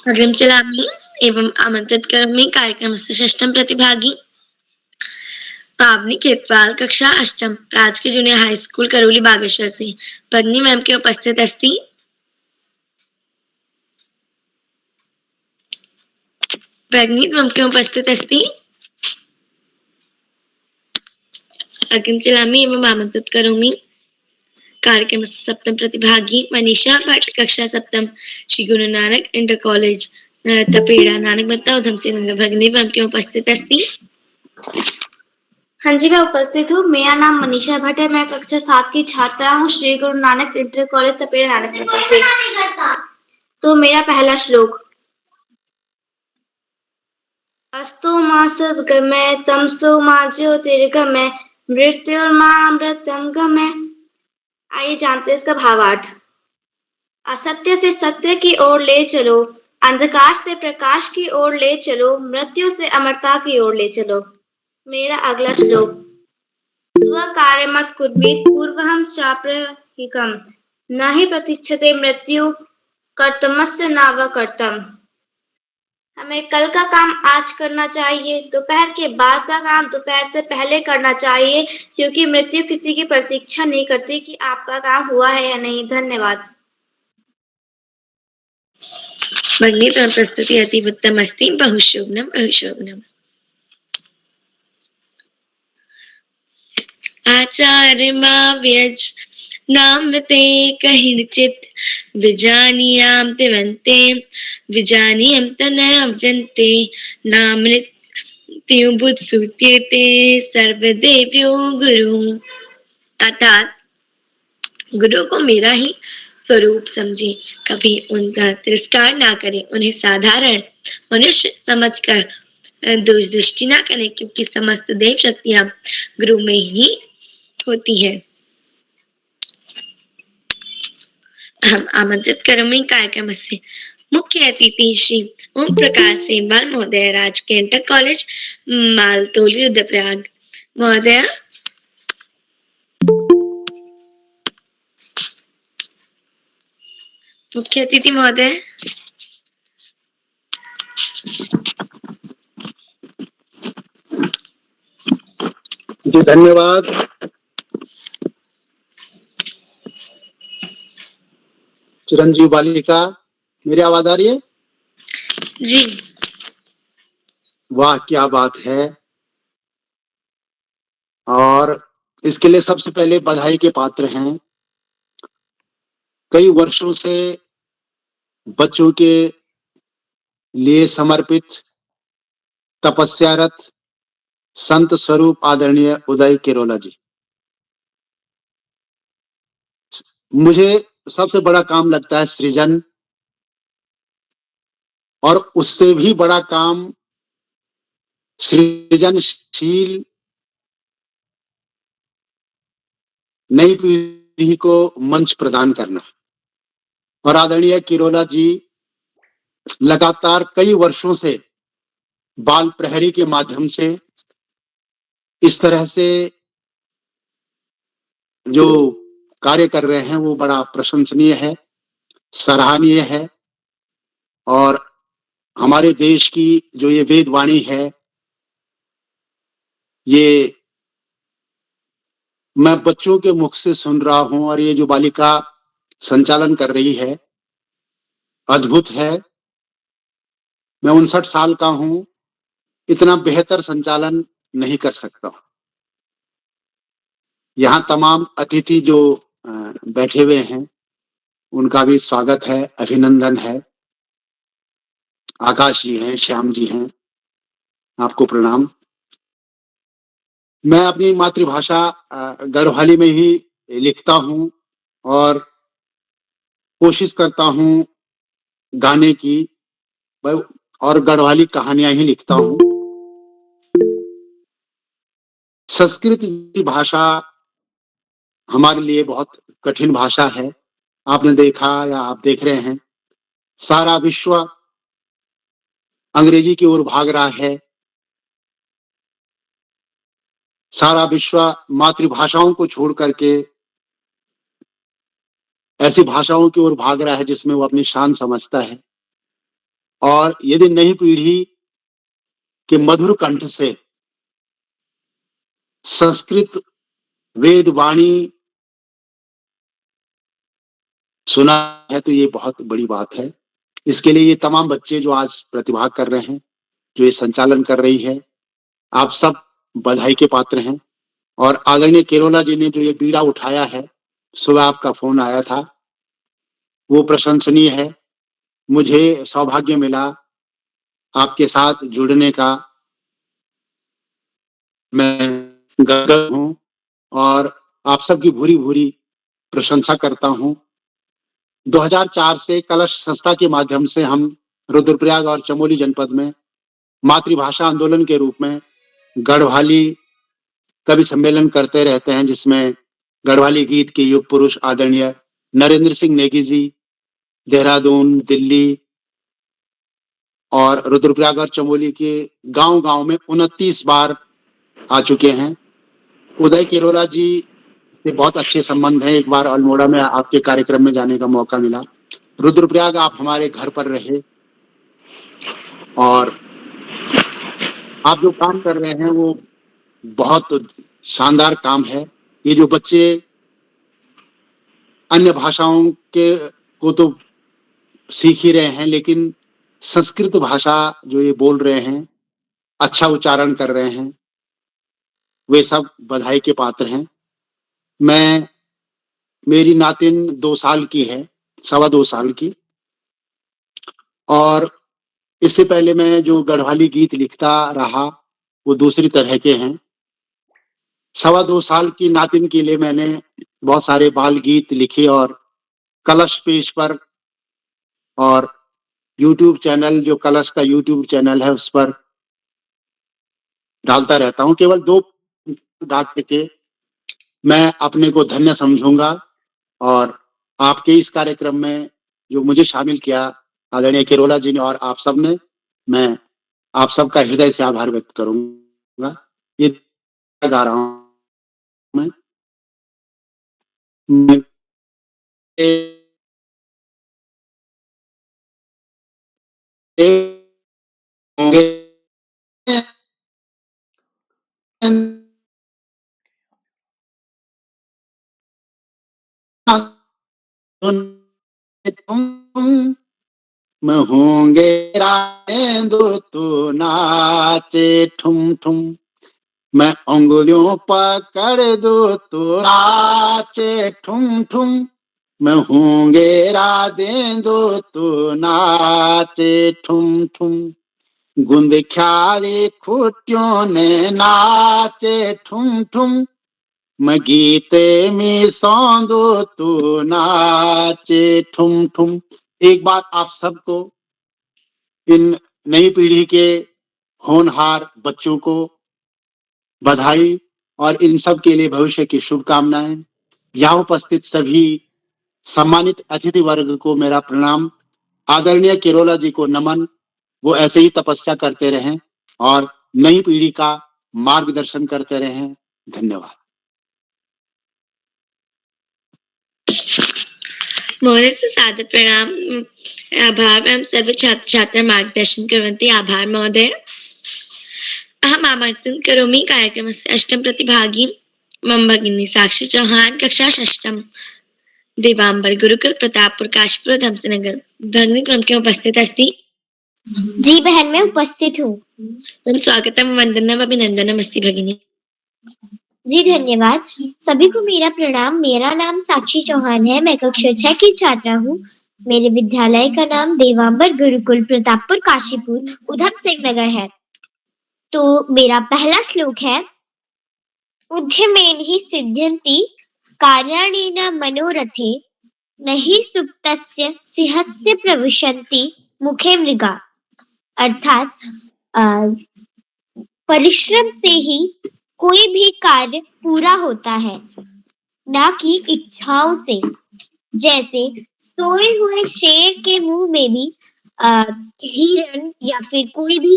अग्रिम चलामि एवं आमंत्रित करोमि कार्यक्रमस्य षष्ठम प्रतिभागी पावनी खेतवाल, कक्षा 8 राजकीय junior high school Karauli Bageshwar से। भगिनी मैम के उपस्थित अस्ति। भगिनी मैम के उपस्थित अस्ति। अग्रिम चलामि एवं आमंत्रित करोमि कार्यक्रमस्य 7 प्रतिभागी मनीषा भट्ट, कक्षा 7 श्री गुरु नानक इंटर कॉलेज तपेड़ा नानक मत्ता उधम सिंह भगिनी एवं क्यों उपस्थित अस्ति? हाँ जी, मैं उपस्थित हूँ। मेरा नाम मनीषा भट्ट है। मैं कक्षा 7 की छात्रा हूँ, श्री गुरु नानक इंटर कॉलेज तपेड़ा नानक मत्ता से। तो मेरा पहला श्लोक। अस्तु मा सद्गमय तमसो मा ज्योतिर्गमय मृत्युर्मामृतंगमय। आइए जानते हैं इसका भावार्थ। असत्य से सत्य की ओर ले चलो, अंधकार से प्रकाश की ओर ले चलो, मृत्यु से अमरता की ओर ले चलो। मेरा अगला श्लोक। स्वकार्यमत कुर्वीत पूर्वहं चाप्रहिकम् न हि प्रतीक्षते मृत्यु कर्तमस्य नाव कर्तम। हमें कल का काम आज करना चाहिए, दोपहर के बाद का काम दोपहर से पहले करना चाहिए, क्योंकि मृत्यु किसी की प्रतीक्षा नहीं करती कि आपका काम हुआ है या नहीं। धन्यवाद। भगिनी तव प्रस्तुति अति उत्तम अस्ति। बहुशोभनम बहुशोभनम। आचार्य मा व्यज नाम ते कहिर्चित विजानीयाम तिवन्ते विजानीयम तनव्यन्ते नामृत्युबुत्सुत्येते सर्वदेव्यो गुरु। अर्थात गुरु को मेरा ही स्वरूप समझे, कभी उनका तिरस्कार ना करें, उन्हें साधारण मनुष्य समझकर दोष दृष्टि ना करें, क्योंकि समस्त देव शक्तियां गुरु में ही होती है। हम आमंत्रित करेंगे कार्यक्रम से मुख्य अतिथि श्री ओम प्रकाश सेमवाल महोदय, राजकीय इंटर कॉलेज मालतोली रुद्रप्रयाग। महोदय मुख्य अतिथि महोदय। जी धन्यवाद। चिरंजीव बालिका, मेरी आवाज आ रही है? जी। वाह क्या बात है। और इसके लिए सबसे पहले बधाई के पात्र हैं। कई वर्षों से बच्चों के लिए समर्पित तपस्यारत संत स्वरूप आदरणीय उदय किरोला जी। मुझे सबसे बड़ा काम लगता है सृजन, और उससे भी बड़ा काम सृजनशील नई पीढ़ी को मंच प्रदान करना। और आदरणीय किरोला जी लगातार कई वर्षों से बाल प्रहरी के माध्यम से इस तरह से जो कार्य कर रहे हैं वो बड़ा प्रशंसनीय है, सराहनीय है। और हमारे देश की जो ये वेदवाणी है, ये मैं बच्चों के मुख से सुन रहा हूं, और ये जो बालिका संचालन कर रही है अद्भुत है। मैं 59 साल का हूं, इतना बेहतर संचालन नहीं कर सकता। यहाँ तमाम अतिथि जो बैठे हुए हैं उनका भी स्वागत है, अभिनंदन है। आकाश जी हैं, श्याम जी हैं, आपको प्रणाम। मैं अपनी मातृभाषा गढ़वाली में ही लिखता हूं और कोशिश करता हूं गाने की, और गढ़वाली कहानियां ही लिखता हूं। संस्कृत की भाषा हमारे लिए बहुत कठिन भाषा है। आपने देखा या आप देख रहे हैं, सारा विश्व अंग्रेजी की ओर भाग रहा है। सारा विश्व मातृभाषाओं को छोड़ करके ऐसी भाषाओं की ओर भाग रहा है जिसमें वो अपनी शान समझता है। और यदि नई पीढ़ी के मधुर कंठ से संस्कृत वेद वाणी सुना है तो ये बहुत बड़ी बात है। इसके लिए ये तमाम बच्चे जो आज प्रतिभाग कर रहे हैं, जो ये संचालन कर रही है, आप सब बधाई के पात्र हैं। और आदरणीय केरोला जी ने जो ये बीड़ा उठाया है, सुबह आपका फोन आया था, वो प्रशंसनीय है। मुझे सौभाग्य मिला आपके साथ जुड़ने का मैं गर्व हूँ और आप सबकी भूरी भूरी प्रशंसा करता हूँ। 2004 से कलश संस्था के माध्यम से हम रुद्रप्रयाग और चमोली जनपद में मातृभाषा आंदोलन के रूप में गढ़वाली कवि सम्मेलन करते रहते हैं, जिसमें गढ़वाली गीत के युग पुरुष आदरणीय नरेंद्र सिंह नेगी जी देहरादून, दिल्ली और रुद्रप्रयाग और चमोली के गांव-गांव में 29 बार आ चुके हैं। उदय किरोला जी से बहुत अच्छे संबंध हैं। एक बार अल्मोड़ा में आपके कार्यक्रम में जाने का मौका मिला। रुद्रप्रयाग आप हमारे घर पर रहे और आप जो काम कर रहे हैं वो बहुत शानदार काम है। ये जो बच्चे अन्य भाषाओं के को तो सीख ही रहे हैं, लेकिन संस्कृत भाषा जो ये बोल रहे हैं, अच्छा उच्चारण कर रहे हैं, वे सब बधाई के पात्र हैं। मेरी नातिन 2 साल की है, 2.25 साल की, और इससे पहले मैं जो गढ़वाली गीत लिखता रहा वो दूसरी तरह के हैं। 2.25 साल की नातिन के लिए मैंने बहुत सारे बाल गीत लिखे और कलश पेज पर और यूट्यूब चैनल, जो कलश का यूट्यूब चैनल है, उस पर डालता रहता हूँ। केवल 2 डाल के मैं अपने को धन्य समझूंगा और आपके इस कार्यक्रम में जो मुझे शामिल किया आदरणीय किरोला जी ने और आप सब ने, मैं आप सबका हृदय से आभार व्यक्त करूंगा। ये गा रहा हूँ मैं। मैं होंगे दो तो नाचे ठुम ठुम, मैं उंगलियों पकड़ दो तो नाचे ठुम ठुम, मैं होंगे राधे दो तो नाचे ठुम ठुम, गुंद ख्याली खुटियों ने नाचे ठुम ठुम, मैं गीते में सौंदो तो नाचे ठुम ठुम। एक बार आप सबको, इन नई पीढ़ी के होनहार बच्चों को बधाई और इन सब के लिए भविष्य की शुभकामनाएं। यहाँ उपस्थित सभी सम्मानित अतिथि वर्ग को मेरा प्रणाम। आदरणीय किरोला जी को नमन। वो ऐसे ही तपस्या करते रहें और नई पीढ़ी का मार्गदर्शन करते रहें। धन्यवाद। महोदय सादर प्रणाम। आभार एवं सर्व छात्र छात्रा मार्गदर्शन कुर्वन्ति। आभार महोदय। अहम आमन्त्रणं करोमि कार्यक्रमस्य अष्टम प्रतिभागी मम भगिनी साक्षी चौहान, कक्षा षष्ठम, देवांबर गुरुकुल प्रतापपुर काशीपुर धमतनगर। भगिनी त्वं किम् उपस्थित अस्ति? जी बहन, मैं उपस्थित हूँ। त्वं स्वागतम वंदनम अभिनंदनम अस्ति भगिनी। जी धन्यवाद। सभी को मेरा प्रणाम। मेरा नाम साक्षी चौहान है। मैं कक्षा 6 की छात्रा हूँ। मेरे विद्यालय का नाम देवांबर गुरुकुल प्रतापपुर काशीपुर उधम सिंह नगर है। तो मेरा पहला श्लोक है, उद्यमेन सिद्ध्यन्ति कार्याणि न मनोरथे, नहि सुप्तस्य सिंहस्य प्रविशन्ति मुखे मृगा। अर्थात परिश्रम से ही कोई भी कार्य पूरा होता है, ना कि इच्छाओं से। जैसे सोए हुए शेर के मुंह में भी हिरण या फिर कोई भी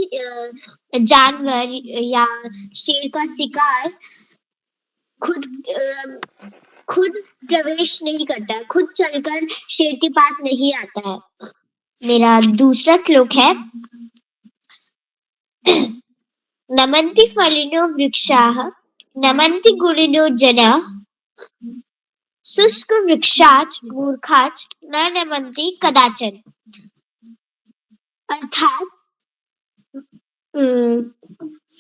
जानवर या शेर का शिकार खुद प्रवेश नहीं करता, खुद चलकर शेर के पास नहीं आता है। मेरा दूसरा श्लोक है, नमन्ति फलिनो वृक्षाः नमन्ति गुणिनो जनाः, शुष्क वृक्षाच मूर्खाच न नमन्ति कदाचन। अर्थात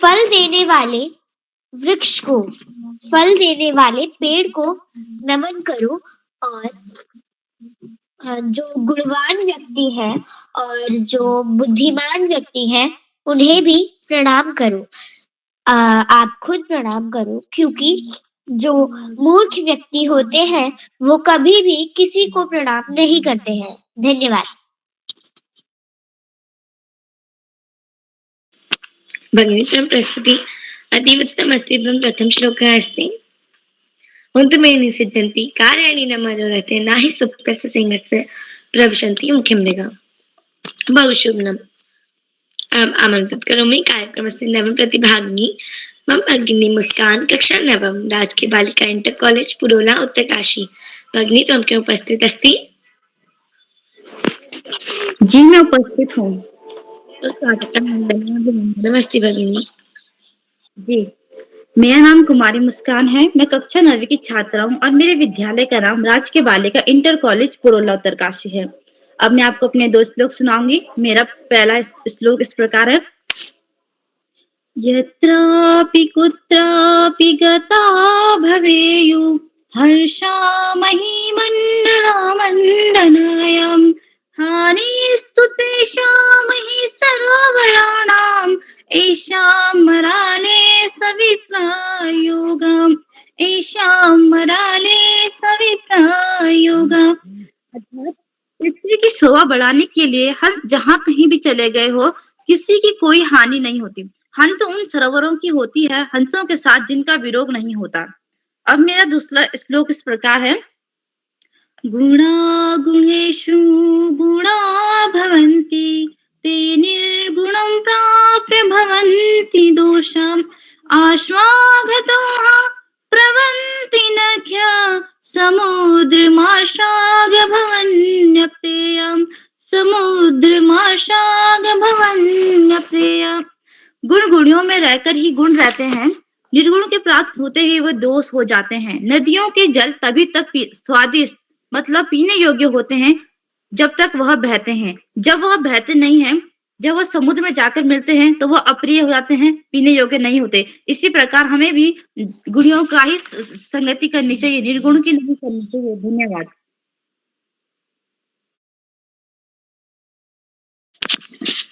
फल देने वाले वृक्ष को, फल देने वाले पेड़ को नमन करो और जो गुणवान व्यक्ति है और जो बुद्धिमान व्यक्ति है उन्हें भी प्रणाम करो। आप खुद प्रणाम करो, क्योंकि जो मूर्ख व्यक्ति होते हैं वो कभी भी किसी को प्रणाम नहीं करते हैं। धन्यवाद। भगिनी त्वं प्रस्तुति अतीव उत्तममस्ति। त्वं प्रथमश्लोकः अस्ति। हुन्तुमे निषिद्धन्ति कार्याणि न मनोरथे न हि सुप्तस्य सिंहस्य प्रविशन्ति मुख्यं मृगाः। बहु शुभम्। आमन्त्रित करोमि कार्यक्रमस्य नवम प्रतिभागिनी मम भगिनी मुस्कान, कक्षा नवम, राजकीय बालिका इंटर कॉलेज पुरोला उत्तरकाशी। भगिनी त्वं क्यों उपस्थित अस्ति? जी मैं उपस्थित हूँ। तो स्वागतम, नमस्ते भगिनी। जी मेरा नाम कुमारी मुस्कान है। मैं कक्षा 9वीं की छात्रा हूँ और मेरे विद्यालय का नाम राजकीय बालिका इंटर कॉलेज पुरोला उत्तरकाशी है। अब मैं आपको अपने 2 श्लोक सुनाऊंगी। मेरा पहला श्लोक इस प्रकार है। यत्रापि कुत्रापि गता भवेयु हर्षामहि मण्डलामण्डनायाम् हानिस्तु तेषामहि सरोवराणाम् एषां मराले सविप्रायोगम् एषां मराले सविप्रायोगम्। अर्थात पृथ्वी की शोभा बढ़ाने के लिए हंस जहाँ कहीं भी चले गए हो, किसी की कोई हानि नहीं होती। हानि तो उन सरोवरों की होती है हंसों के साथ जिनका विरोध नहीं होता। अब मेरा दूसरा श्लोक इस प्रकार है। गुणा गुणेषु गुणा भवन्ति ते निर्गुणं प्राप्य भवन्ति दोषम् आश्वाघतोः प्रवन्ति नख्या समुद्रमाशाग भवन्यप्ययम् समुद्रमाशाग भवन्यप्ययम्। गुण गुणियों में रहकर ही गुण रहते हैं, निर्गुण के प्राप्त होते ही वह दोष हो जाते हैं। नदियों के जल तभी तक स्वादिष्ट मतलब पीने योग्य होते हैं जब तक वह बहते हैं। जब वह बहते नहीं हैं, जब वह समुद्र में जाकर मिलते हैं तो वह अप्रिय हो जाते हैं, पीने योग्य नहीं होते। इसी प्रकार हमें भी गुणों का ही संगति करनी चाहिए, निर्गुण की नहीं करनी चाहिए। धन्यवाद।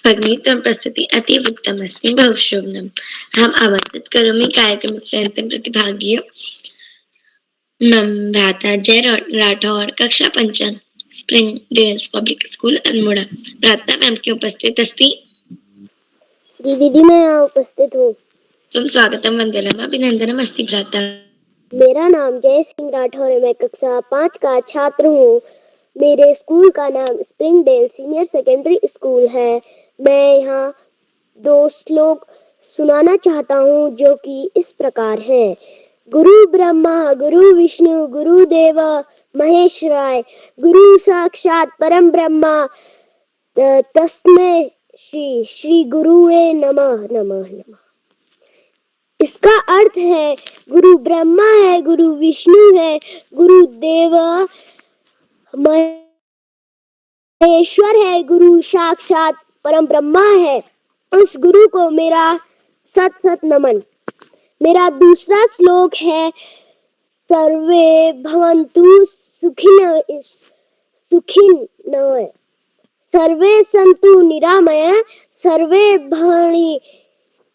भगिनी त्वं प्रस्तुति अतीव उत्तममस्ति। बहु शुभम्। अहम् आमन्त्रित करोमि कार्यक्रमस्य अन्तिम प्रतिभागी मम भ्राता जय राठौर, कक्षा 5 Spring Dales Public School Almora. भ्राता मैम क्यों उपस्थित अस्ति? जी दीदी मैं यहाँ उपस्थित हूँ। त्वं स्वागतम, वंदनम्, अभिनंदनम् अस्ति भ्राता। मेरा नाम जय सिंह राठौर है। मैं कक्षा 5 का छात्र हूँ। मेरे स्कूल का नाम स्प्रिंगडेल सीनियर सेकेंडरी स्कूल है। मैं यहाँ 2 श्लोक सुनाना चाहता हूँ जो कि इस प्रकार है। गुरु ब्रह्मा गुरु विष्णु गुरु देव महेश्वराय गुरु साक्षात परम ब्रह्मा तस्मै श्री श्री गुरुवे नमः नमः नमः। इसका अर्थ है गुरु ब्रह्मा है, गुरु विष्णु है, गुरु देव महेश्वर है, गुरु साक्षात परम ब्रह्मा है। उस गुरु को मेरा सत सत नमन। मेरा दूसरा श्लोक है। सर्वे भवन्तु सुखिनः सर्वे सन्तु निरामया सर्वे भवन्तु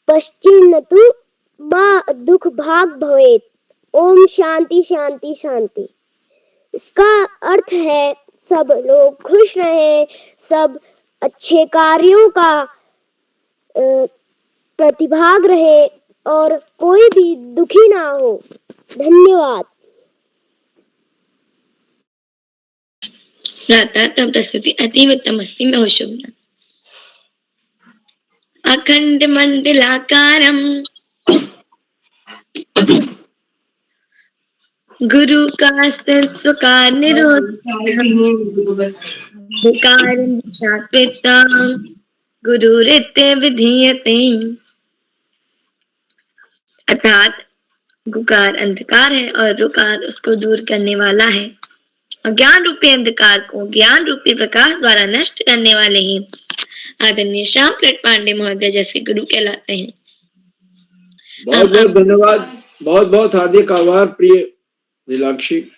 पश्चिन्नतु माँ दुख भाग भवेत। ओम शांति शांति शांति। इसका अर्थ है सब लोग खुश रहें, सब अच्छे कार्यों का प्रतिभाग रहे और कोई भी दुखी ना हो। धन्यवाद। भ्राता त्वं प्रस्तुति अतीव उत्तममस्ति। बहु शुभम्। अखंड मंडलाकारं गुरु का स्वकार निरोधकारं शाश्वतं गुरुरित्य विधीयते। अर्थात गुकार अंधकार है और रुकार उसको दूर करने वाला है। अज्ञान रूपी अंधकार को ज्ञान रूपी प्रकाश द्वारा नष्ट करने वाले ही आदरणीय श्याम प्रसाद पांडे महोदय जैसे गुरु कहलाते हैं। बहुत बहुत धन्यवाद, बहुत बहुत हार्दिक आभार प्रिय नीलाक्षी।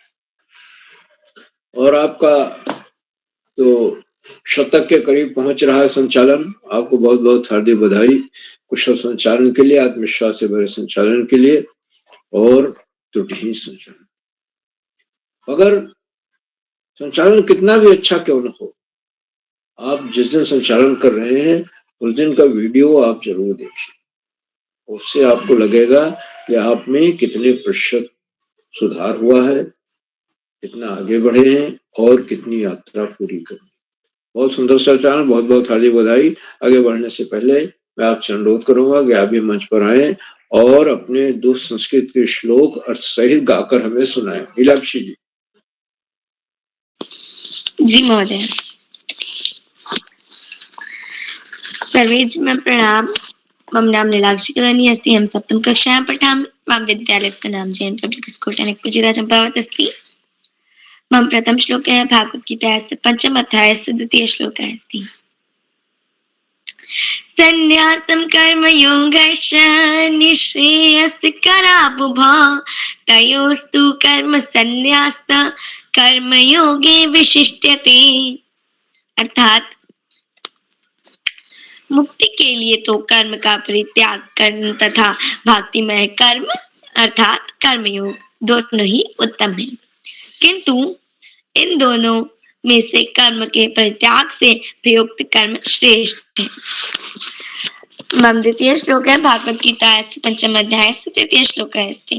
और आपका तो शतक के करीब पहुंच रहा है संचालन। आपको बहुत बहुत हार्दिक बधाई कुशल संचालन के लिए, आत्मविश्वास से भरे संचालन के लिए और त्रुटिहीन संचालन। अगर संचालन कितना भी अच्छा क्यों न हो, आप जिस दिन संचालन कर रहे हैं उस दिन का वीडियो आप जरूर देखिए। उससे आपको लगेगा कि आप में कितने प्रतिशत सुधार हुआ है, कितना आगे बढ़े हैं और कितनी यात्रा पूरी करनी। बहुत सुंदर संचालन, बहुत बहुत हार्दिक बधाई। आगे बढ़ने से पहले मैं आपसे अनुरोध करूंगा कि आप भी मंच पर आए और अपने दो संस्कृत के श्लोक अर्थ सहित गाकर हमें सुनाएं। नीलाक्षी जी। जी महोदय। सर्वेभ्यः प्रणाम। मम नाम नीलाक्षी कलानी अस्ति। हम सप्तम कक्षायां पठामि। मम विद्यालयस्य नाम जैन पब्लिक स्कूल टनकपुर चम्पावत अस्ति। मम प्रथम श्लोकः भगवद्गीतायाः पञ्चम अध्यायस्य द्वितीय श्लोकः अस्ति। संन्यासं कर्मयोगश्च निःश्रेयस्करावुभा तयोस्तु कर्म संन्यास कर्मयोगे विशिष्यते। अर्थात मुक्ति के लिए तो कर्म का परित्याग करना तथा भक्तिमय कर्म अर्थात कर्मयोग दोनों ही उत्तम है, किंतु इन दोनों में से कर्म के परित्याग से प्रयुक्त कर्म श्रेष्ठ है। मम द्वितीय श्लोक है भागवत गीता पंचम अध्याय तृतीय श्लोक अस्ति।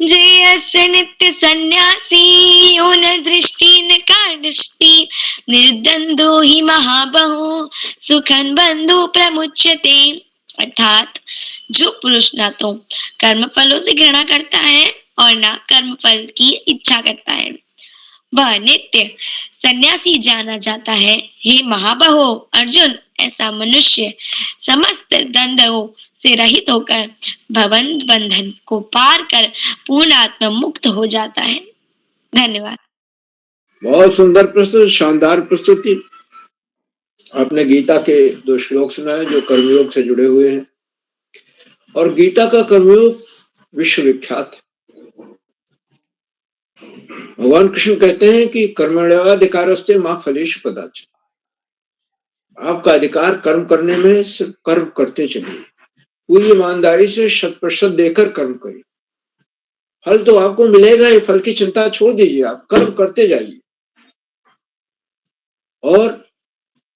जयस्य नित्य सन्यासी यो न दृष्टि न कादृष्टि निर्द्वंदो हि महाबहो सुखं बंधु प्रमुच्यते। अर्थात जो पुरुष ना तो कर्म फलों से घृणा करता है और ना कर्म फल की इच्छा करता है, वह नित्य सन्यासी जाना जाता है। हे महाबहो अर्जुन, ऐसा मनुष्य समस्त द्वंद्वों से रहित होकर भवन बंधन को पार कर पूर्ण आत्मा मुक्त हो जाता है। धन्यवाद। बहुत सुंदर प्रस्तुति, शानदार प्रस्तुति। आपने गीता के दो श्लोक सुनाए जो कर्मयोग से जुड़े हुए हैं और गीता का कर्मयोग विश्वविख्यात है। भगवान कृष्ण कहते हैं कि कर्मण्येवाधिकारस्ते मा फलेषु कदाचन। आपका अधिकार कर्म करने में, सिर्फ कर्म करते चलिए, पूरी ईमानदारी से 100% देकर कर्म करिए। फल तो आपको मिलेगा ही, फल की चिंता छोड़ दीजिए, आप कर्म करते जाइए। और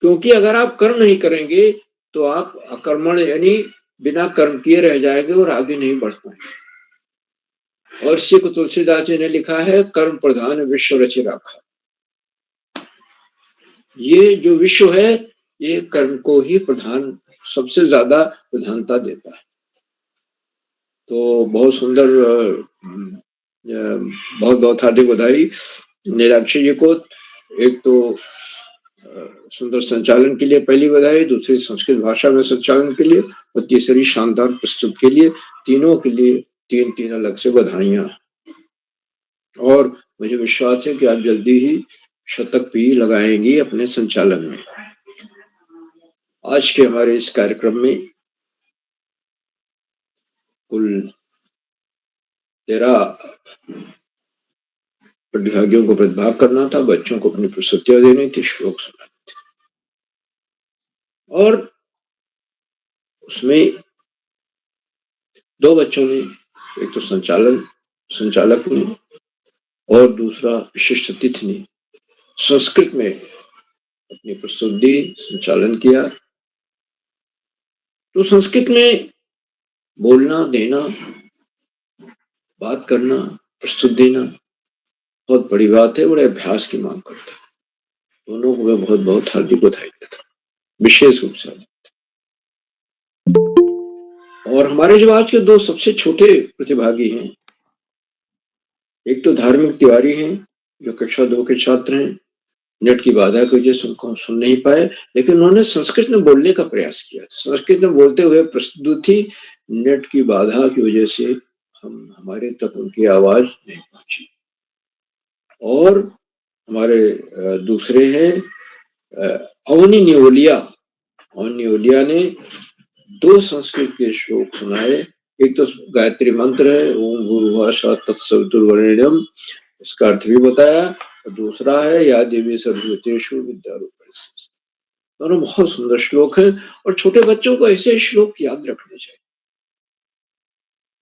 क्योंकि अगर आप कर्म नहीं करेंगे तो आप अकर्मण यानी बिना कर्म किए रह जाएंगे और आगे नहीं बढ़ पाएंगे। और इसी को तुलसीदास जी ने लिखा है, कर्म प्रधान विश्व रचि राखा। ये जो विश्व है ये कर्म को ही प्रधान, सबसे ज्यादा प्रधानता देता है। तो बहुत सुंदर, बहुत बहुत हार्दिक बधाई नीलाक्षी जी को। एक तो सुंदर संचालन के लिए पहली बधाई, दूसरी संस्कृत भाषा में संचालन के लिए और तीसरी शानदार प्रस्तुत के लिए। तीनों के लिए तीन तीन अलग से बधाइयां। और मुझे विश्वास है कि आप जल्दी ही शतक भी लगाएंगी अपने संचालन में। आज के हमारे इस कार्यक्रम में कुल 13 प्रतिभागियों को प्रतिभाग करना था, बच्चों को अपनी प्रस्तुतियां देनी थी, श्लोक सुनाने थे। और उसमें 2 बच्चों ने, एक तो संचालक ने और दूसरा विशिष्ट अतिथि ने संस्कृत में अपनी प्रस्तुति संचालन किया। तो संस्कृत में बोलना, देना, बात करना, प्रस्तुति देना बहुत बड़ी बात है, बड़े अभ्यास की मांग करता है। दोनों को मैं बहुत बहुत हार्दिक बधाई देता हूँ, विशेष रूप से। और हमारे जो आज के 2 सबसे छोटे प्रतिभागी हैं, एक तो धार्मिक तिवारी हैं जो कक्षा 2 के छात्र हैं। नेट की बाधा की वजह से उनको हम सुन नहीं पाए, लेकिन उन्होंने संस्कृत में बोलने का प्रयास किया। संस्कृत में बोलते हुए प्रस्तुति, नेट की बाधा की वजह से हमारे तक उनकी आवाज नहीं पहुंची। और हमारे दूसरे हैं अवनी नियोलिया ने 2 संस्कृत के श्लोक सुनाए। एक तो गायत्री मंत्र है, ओम भूर्भुवः स्वः तत्सवितुर्वरेण्यम, इसका अर्थ भी बताया। और दूसरा है या देवी सर्वभूतेषु विद्यारूपेण संस्थिता। दोनों बहुत सुंदर श्लोक हैं और छोटे बच्चों को ऐसे श्लोक याद रखने चाहिए,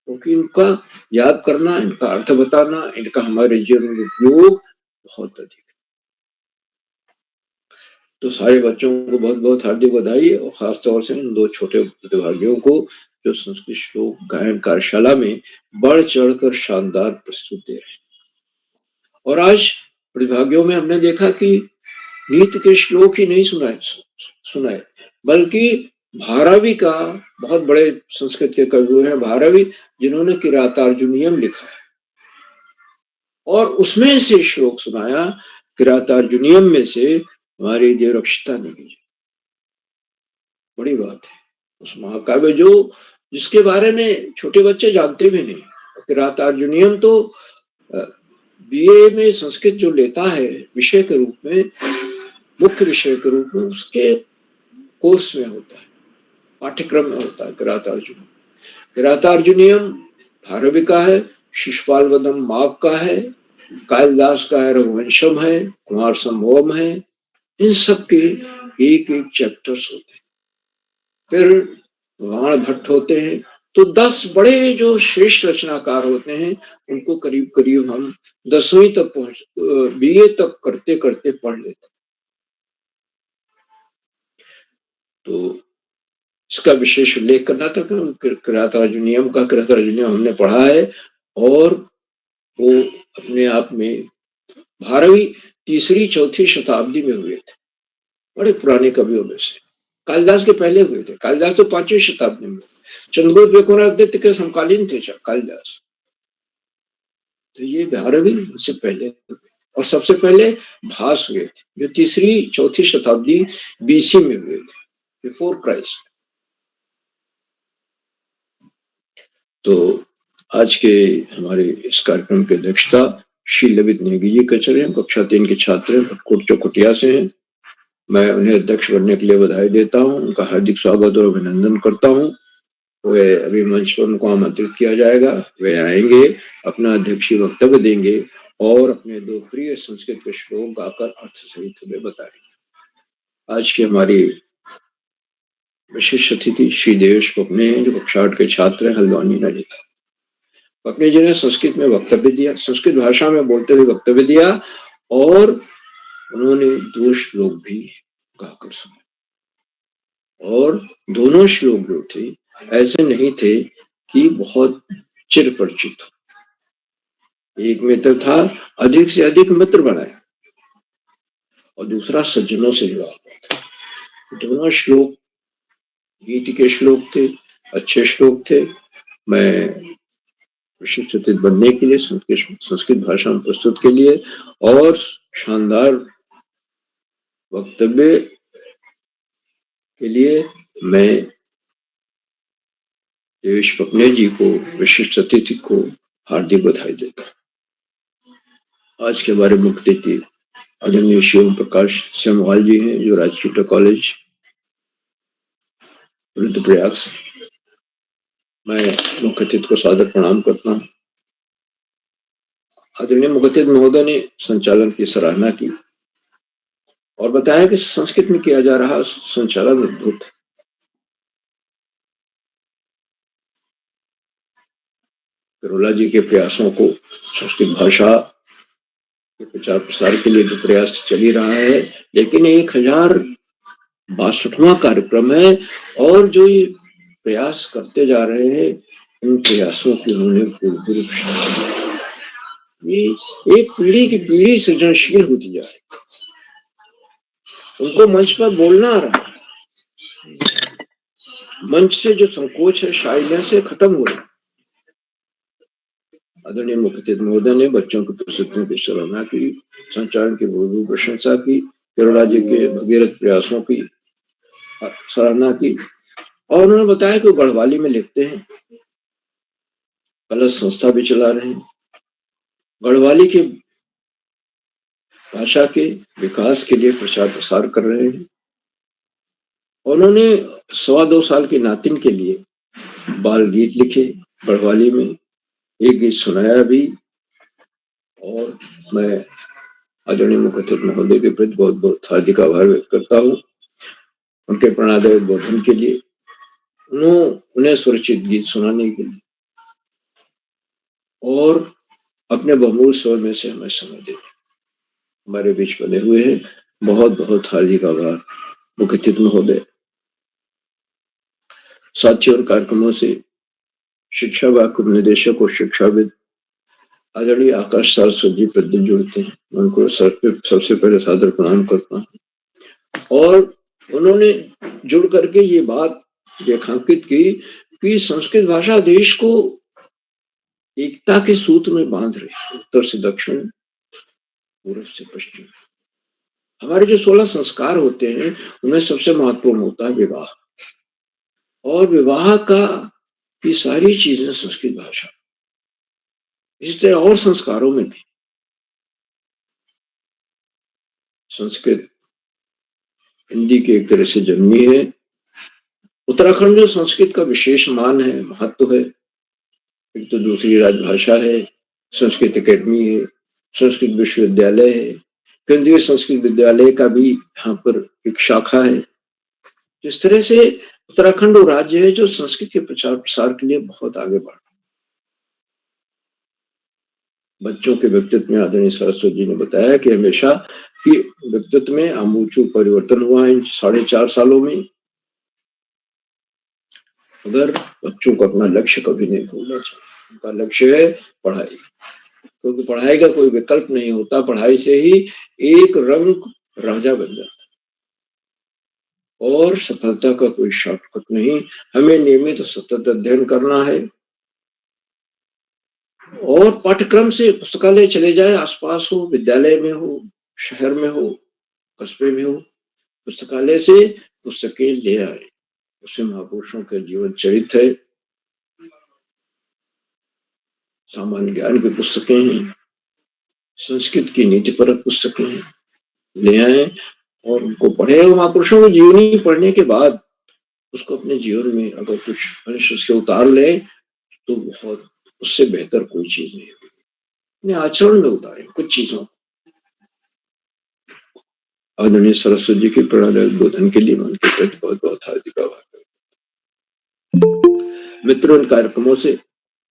क्योंकि इनका याद करना, इनका अर्थ बताना, इनका हमारे जीवन में उपयोग बहुत अधिक है। तो सारे बच्चों को बहुत बहुत हार्दिक बधाई, और खास तौर से इन दो छोटे प्रतिभागियों को जो संस्कृत श्लोक गायन कार्यशाला में बढ़ चढ़कर शानदार प्रस्तुत दे रहे हैं। और आज प्रतिभागियों में हमने देखा कि नीति के श्लोक ही नहीं सुनाए, बल्कि भारवी का, बहुत बड़े संस्कृत के कवि हैं भारवी, जिन्होंने किरातार्जुनीयम लिखा है और उसमें से श्लोक सुनाया। किरातार्जुनीयम में से हमारी देवरक्षिता निधि, बड़ी बात है। उस महाकाव्य जिसके बारे में छोटे बच्चे जानते भी नहीं। किरातार्जुनीयम तो बीए में संस्कृत जो लेता है विषय के रूप में, मुख्य विषय के रूप में, उसके कोर्स में होता है, पाठ्यक्रम में होता है किरातार्जुनीयम। किरातार्जुनीयम भारवी का है, शिशुपाल वधम माघ का है, कालिदास का है, रघुवंशम है, कुमार संभवम है। इन सब के एक एक चैप्टर्स होते हैं। फिर वाण भट्ट होते हैं। तो 10 बड़े जो श्रेष्ठ रचनाकार होते हैं, उनको करीब करीब हम 10वीं तक बीए तक करते करते पढ़ लेते। तो इसका विशेष उल्लेख करना था कि किरातार्जुनीयम हमने पढ़ा है, और वो अपने आप में भारवी 3री-4थी शताब्दी में हुए थे, बड़े पुराने कवियों में से। कालिदास के पहले हुए थे, कालिदास तो 5वीं शताब्दी में, चंद्रगुप्त विक्रमादित्य के समकालीन थे कालिदास। तो ये भारवी उससे पहले हुए, और सबसे पहले भास हुए थे जो 3री-4थी शताब्दी बीसी में हुए थे, बिफोर क्राइस्ट। तो आज के हमारे इस कार्यक्रम की अध्यक्षता श्री ललित नेगी जी कर रहे हैं। कक्षा 3 के छात्र हैं, पटकोट चौखुटिया से हैं। मैं उन्हें अध्यक्ष बनने के लिए बधाई देता हूं, उनका हार्दिक स्वागत और अभिनंदन करता हूं। वे अभी मंच पर उनको आमंत्रित किया जाएगा, वे आएंगे, अपना अध्यक्षीय वक्तव्य देंगे और अपने 2 प्रिय संस्कृत के श्लोक गाकर अर्थ सहित हमें बताएंगे। आज की हमारी विशिष्ट अतिथि श्री देवेश पपने हैं, जो कक्षा 8 के छात्र हैं, हल्द्वानी नलिता। पपने जी ने संस्कृत में वक्तव्य दिया, संस्कृत भाषा में बोलते हुए वक्तव्य दिया, और उन्होंने 2 श्लोक भी गाकर सुनाए। और दोनों श्लोक जो थे ऐसे नहीं थे कि बहुत चिर परिचित हो। एक में तो था अधिक से अधिक मित्र बनाए, और दूसरा सज्जनों से जुड़ा हुआ था। दोनों श्लोक गीति के श्लोक थे, अच्छे श्लोक थे। मैं विशिष्ट अतिथि बनने के लिए, संस्कृत भाषा में प्रस्तुत के लिए और शानदार वक्तव्य के लिए मैं देवेश पपने जी को, विशिष्ट अतिथि को हार्दिक बधाई देता हूँ। आज के हमारे मुख्य अतिथि आदरणीय श्री ओम प्रकाश सेमवाल जी हैं, जो राजकीय इंटर कॉलेज रुद्रप्रयाग से। मैं मुख्य अतिथि को सादर प्रणाम करता हूँ। आदरणीय मुख्य अतिथि महोदय ने संचालन की सराहना की और बताया कि संस्कृत में किया जा रहा संचालन अद्भुत है। करोला जी के प्रयासों को, संस्कृत भाषा के प्रचार प्रसार के लिए जो प्रयास चल ही रहा है, लेकिन 1062वां कार्यक्रम है, और जो ये प्रयास करते जा रहे हैं, इन प्रयासों की उन्होंने ये एक पीढ़ी की पीढ़ी सृजनशील होती जा रही है। उनको मंच पर बोलना आ रहा है, मंच से जो संकोच है शायद से खत्म हो रहा है। आदरणीय मुख्य अतिथि महोदय ने बच्चों की प्रस्तुतियों की सराहना की, संचालन की भरपूर प्रशंसा की, करोला जी के भगीरथ प्रयासों की सराहना की, और उन्होंने बताया कि वो गढ़वाली में लिखते हैं, कलश संस्था भी चला रहे हैं, गढ़वाली के भाषा के विकास के लिए प्रचार प्रसार कर रहे हैं। उन्होंने 2.25 साल की नातिन के लिए बाल गीत लिखे गढ़वाली में, एक गीत सुनाया भी, और मैं आदरणीय मुख्य अतिथि महोदय के प्रति बहुत बहुत हार्दिक आभार व्यक्त करता हूँ उनके प्रेरणादायक बोधन के लिए, उन्हें सुरक्षित गीत सुनाने के लिए और अपने बहुमूल्य समय में से हमें समय देने हमारे बीच बने हुए हैं। बहुत बहुत हार्दिक आभार मुख्य अतिथि महोदय। साथियों और कार्यक्रमों से शिक्षा विभाग के निदेशक और शिक्षाविद आदरणीय आकाश सरस्वती जी प्रतिदिन जुड़ते हैं। मैं उनको सबसे पहले सादर प्रणाम करता हूँ और उन्होंने जुड़ करके ये बात रेखांकित की कि संस्कृत भाषा देश को एकता के सूत्र में बांध रही है, उत्तर से दक्षिण, पूर्व से पश्चिम। हमारे जो 16 संस्कार होते हैं उनमें सबसे महत्वपूर्ण होता है विवाह, और विवाह की सारी चीजें संस्कृत भाषा। इस तरह और संस्कारों में भी संस्कृत हिंदी के एक तरह से जन्मी है। उत्तराखंड में संस्कृत का विशेष मान है, महत्व है। एक तो दूसरी राजभाषा है, संस्कृत अकेडमी है, संस्कृत विश्वविद्यालय है, केंद्रीय संस्कृत विद्यालय का भी यहाँ पर एक शाखा है। इस तरह से उत्तराखंड वो राज्य है जो संस्कृत के प्रचार प्रसार के लिए बहुत आगे बढ़ा। बच्चों के व्यक्तित्व में आदरणीय सरस्वती जी ने बताया कि हमेशा कि व्यक्तित्व में आमूल परिवर्तन हुआ है इन 4.5 सालों में। अगर बच्चों को अपना लक्ष्य कभी नहीं भूलना चाहिए। उनका लक्ष्य है पढ़ाई, क्योंकि पढ़ाई का कोई विकल्प नहीं होता। पढ़ाई से ही एक रंग राजा बन जाता और सफलता का कोई शॉर्टकट नहीं। हमें नियमित सतत अध्ययन करना है और पाठ्यक्रम से पुस्तकालय चले जाए, आसपास हो, विद्यालय में हो, शहर में हो, कस्बे में हो, पुस्तकालय से पुस्तकें ले आए। उसमें महापुरुषों के जीवन चरित्र है, सामान्य ज्ञान की पुस्तकें हैं, संस्कृत की नीतिपरक पुस्तकें हैं, ले आए और उनको पढ़े। और महापुरुषों की जीवनी पढ़ने के बाद उसको अपने जीवन में अगर कुछ अंश उससे उतार ले तो बहुत, उससे बेहतर कोई चीज नहीं है। अपने आचरण में उतारे कुछ चीजों। आदरणीय सरस्वती जी की प्रेरणादायक बोधन के लिए मैं उनके प्रति बहुत बहुत हार्दिक आभार करता हूँ। मित्रों, इन कार्यक्रमों से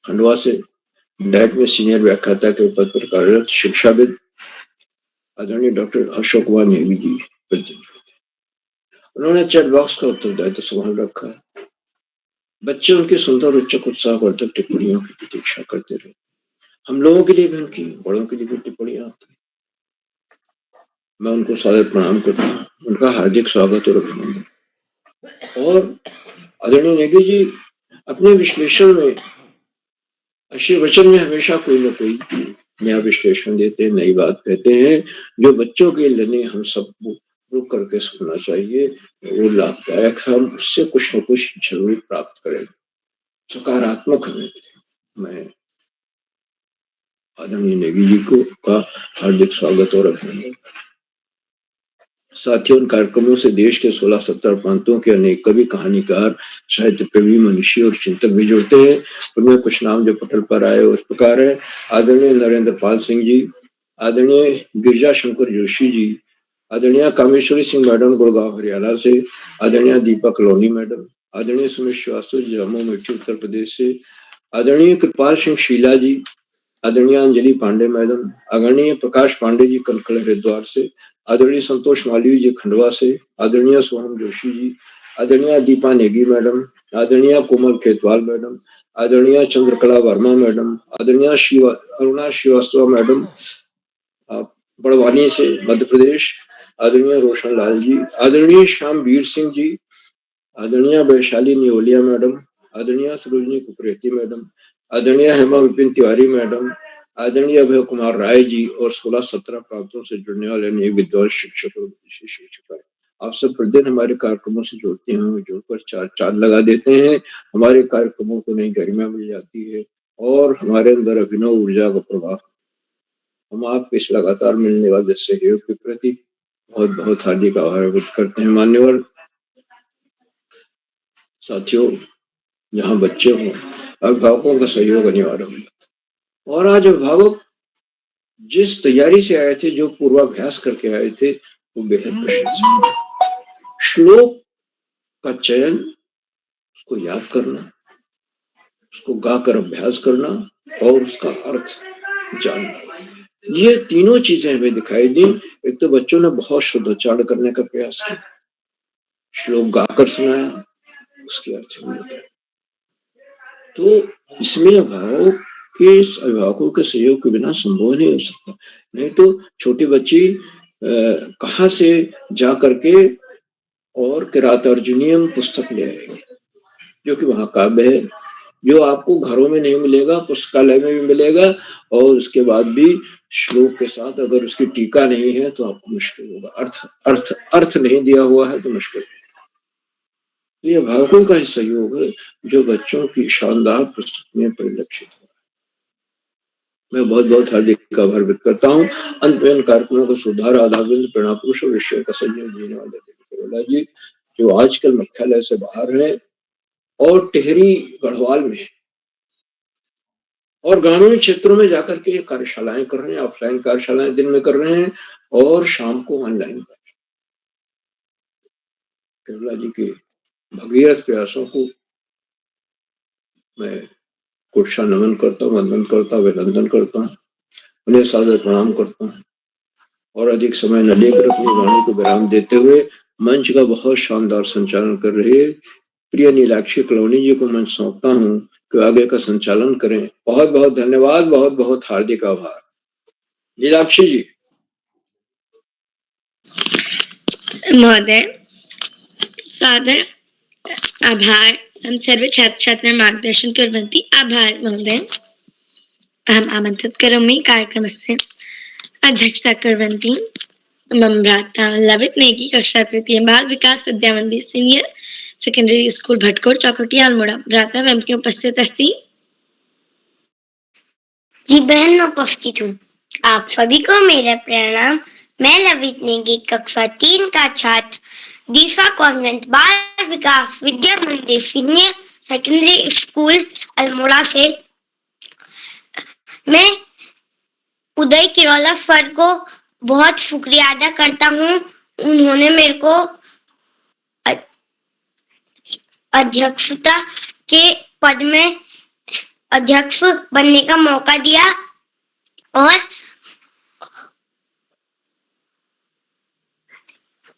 खंडवा से डैट में सीनियर व्याख्याता के पद पर कार्यरत शिक्षाविद आदरणीय डॉक्टर अशोक कुमार नेगी जी प्रतिदिन उन्होंने चैट बॉक्स का उत्तरदायित्व संभाल रखा है। बच्चे उनकी सुंदर उच्चक उत्साहवर्धक टिप्पणियों की प्रतीक्षा करते रहे। हम लोगों के लिए भी उनकी, बड़ों के लिए भी टिप्पणियां आती हैं। मैं उनको सादर प्रणाम करता हूँ, उनका हार्दिक स्वागत और अभिनंदन। और आदरणीय नेगी जी अपने विश्लेषण में, आशीर्वचन में हमेशा कोई न कोई नया विश्लेषण देते हैं, नई बात कहते हैं, जो बच्चों के लिए हम सबको रुक करके सुनना चाहिए। वो लाभदायक है, हम उससे कुछ न कुछ जरूर प्राप्त करें, सकारात्मक हमें। मैं आदरणीय नेगी जी को का हार्दिक स्वागत और अभिनंदन। साथियों, उन कार्यक्रमों से देश के 16-17 प्रांतों के अनेक कवि, कहानीकार, साहित्य प्रेमी, मनुष्य और चिंतक भी जुड़ते हैं। उनमें कुछ नाम जो पटल पर आए उस प्रकार है। आदरणीय नरेंद्र पाल सिंह जी, आदरणीय गिरिजा शंकर जोशी जी, आदरणीय कामेश्वरी सिंह मैडम गुड़गांव हरियाणा से, आदरणीय दीपा कलोनी मैडम, आदरणीय सुमित श्रीवास्तव जम्मू मिट्टी उत्तर प्रदेश से, आदरणीय कृपाल सिंह शीला जी, आदरणीय अंजलि पांडे मैडम, आदरणीय प्रकाश पांडे जी कनकल हरिद्वार से, आदरणीय संतोष मालवीय जी खंडवा से, आदरणीय सोहम जोशी जी, आदरणीय दीपा नेगी मैडम, आदरणीय कोमल खेतवाल मैडम, आदरणीय चंद्रकला वर्मा मैडम, आदरणीय अरुणा श्रीवास्तव मैडम बड़वानी से मध्य प्रदेश, आदरणीय रोशन लाल जी, आदरणीय श्याम वीर सिंह जी, आदरणीय वैशाली नियोलिया मैडम, आदरणीय सरोजनी कुकरेती मैडम, आदरणीय हेमा विपिन तिवारी मैडम, आदरणीय अभय कुमार राय जी और 16-17 प्रांतों से जुड़ने वाले नए विद्वान शिक्षक और विशेष शिक्षक। आप सब प्रतिदिन हमारे कार्यक्रमों से जुड़ते हैं, जुड़कर चार लगा देते हैं। हमारे कार्यक्रमों को नई गरिमा मिल जाती है और हमारे अंदर अभिनव ऊर्जा का प्रवाह। हम आपके इस लगातार मिलने वाले सहयोग के प्रति बहुत बहुत हार्दिक आभार व्यक्त करते हैं। मान्यवर साथियों, जहाँ बच्चे हों, अभिभावकों का सहयोग अनिवार्य होता है। और आज अभिभावक जिस तैयारी से आए थे, जो पूर्वाभ्यास करके आए थे, वो बेहद प्रशंसनीय। श्लोक का चयन, उसको याद करना, उसको गाकर अभ्यास करना और उसका अर्थ जानना, ये तीनों चीजें हमें दिखाई दी। एक तो बच्चों ने बहुत शुद्धोच्चारण करने का प्रयास किया, श्लोक गाकर सुनाया, उसके अर्थ भी बताया। तो इसमें अभिभावकों के सहयोग के बिना संभव नहीं हो सकता। नहीं तो छोटी बच्ची कहाँ से जा करके और किरात अर्जुनियम पुस्तक ले आएगी, जो कि वहां काव्य है, जो आपको घरों में नहीं मिलेगा, पुस्तकालय में भी मिलेगा, और उसके बाद भी श्लोक के साथ अगर उसकी टीका नहीं है तो आपको मुश्किल होगा। अर्थ नहीं दिया हुआ है तो मुश्किल है। ये अभिभावकों का ही सहयोग है जो बच्चों की शानदार प्रस्तुति में परिलक्षित हो। मैं बहुत बहुत हार्दिक आभार व्यक्त करता हूँ। अंत में कार्यक्रमों को सुधार आधारबिंद प्रेरणा पुरुष और विषय का संयोग देने वाले केरोला जी, जो आजकल मुख्यालय से बाहर है और टिहरी गढ़वाल में है और ग्रामीण क्षेत्रों में जाकर के कार्यशालाएं कर रहे हैं, ऑफलाइन कार्यशालाएं दिन में कर रहे हैं और शाम को ऑनलाइन कर रहे हैं। केरोला जी के भगीरथ प्रयासों को मैं कुर्शा नमन करता हूँ, वंदन करता हूँ, अभिनंदन करता हूँ, उन्हें सादर प्रणाम करता हूँ और अधिक समय न लेकर अपनी वाणी को विराम देते हुए मंच का बहुत शानदार संचालन कर रहे प्रिय नीलाक्षी कलोनी जी को मंच सौंपता हूँ कि आगे का संचालन करें। बहुत बहुत धन्यवाद, बहुत बहुत हार्दिक आभार। नीलाक्षी जी। महोदय, सादर आभार। हम सर्वे छात्र छात्राः मार्गदर्शन कुर्वन्ति। आभार महोदय। अहम् आमन्त्रित करोमि कार्यक्रमस्य अध्यक्षता कुर्वन्ति मम भ्राता लवित नेगी, कक्षा तृतीय, बाल विकास विद्या मंदिर senior secondary school Bhatkot चौकोटी Almora. भ्राता वयम की उपस्थित अस्ति? जी बहन, मैं उपस्थित हूँ। आप सभी को मेरा प्रणाम। मैं लवित नेगी, कक्षा 3 का छात्र, दीसा कॉन्वेंट बाल विकास विद्या मंदिर सीनियर सेकेंडरी स्कूल अल्मोड़ा से। मैं उदय किरोला सर को बहुत शुक्रिया अदा करता हूँ। उन्होंने मेरे को अध्यक्षता के पद में अध्यक्ष बनने का मौका दिया और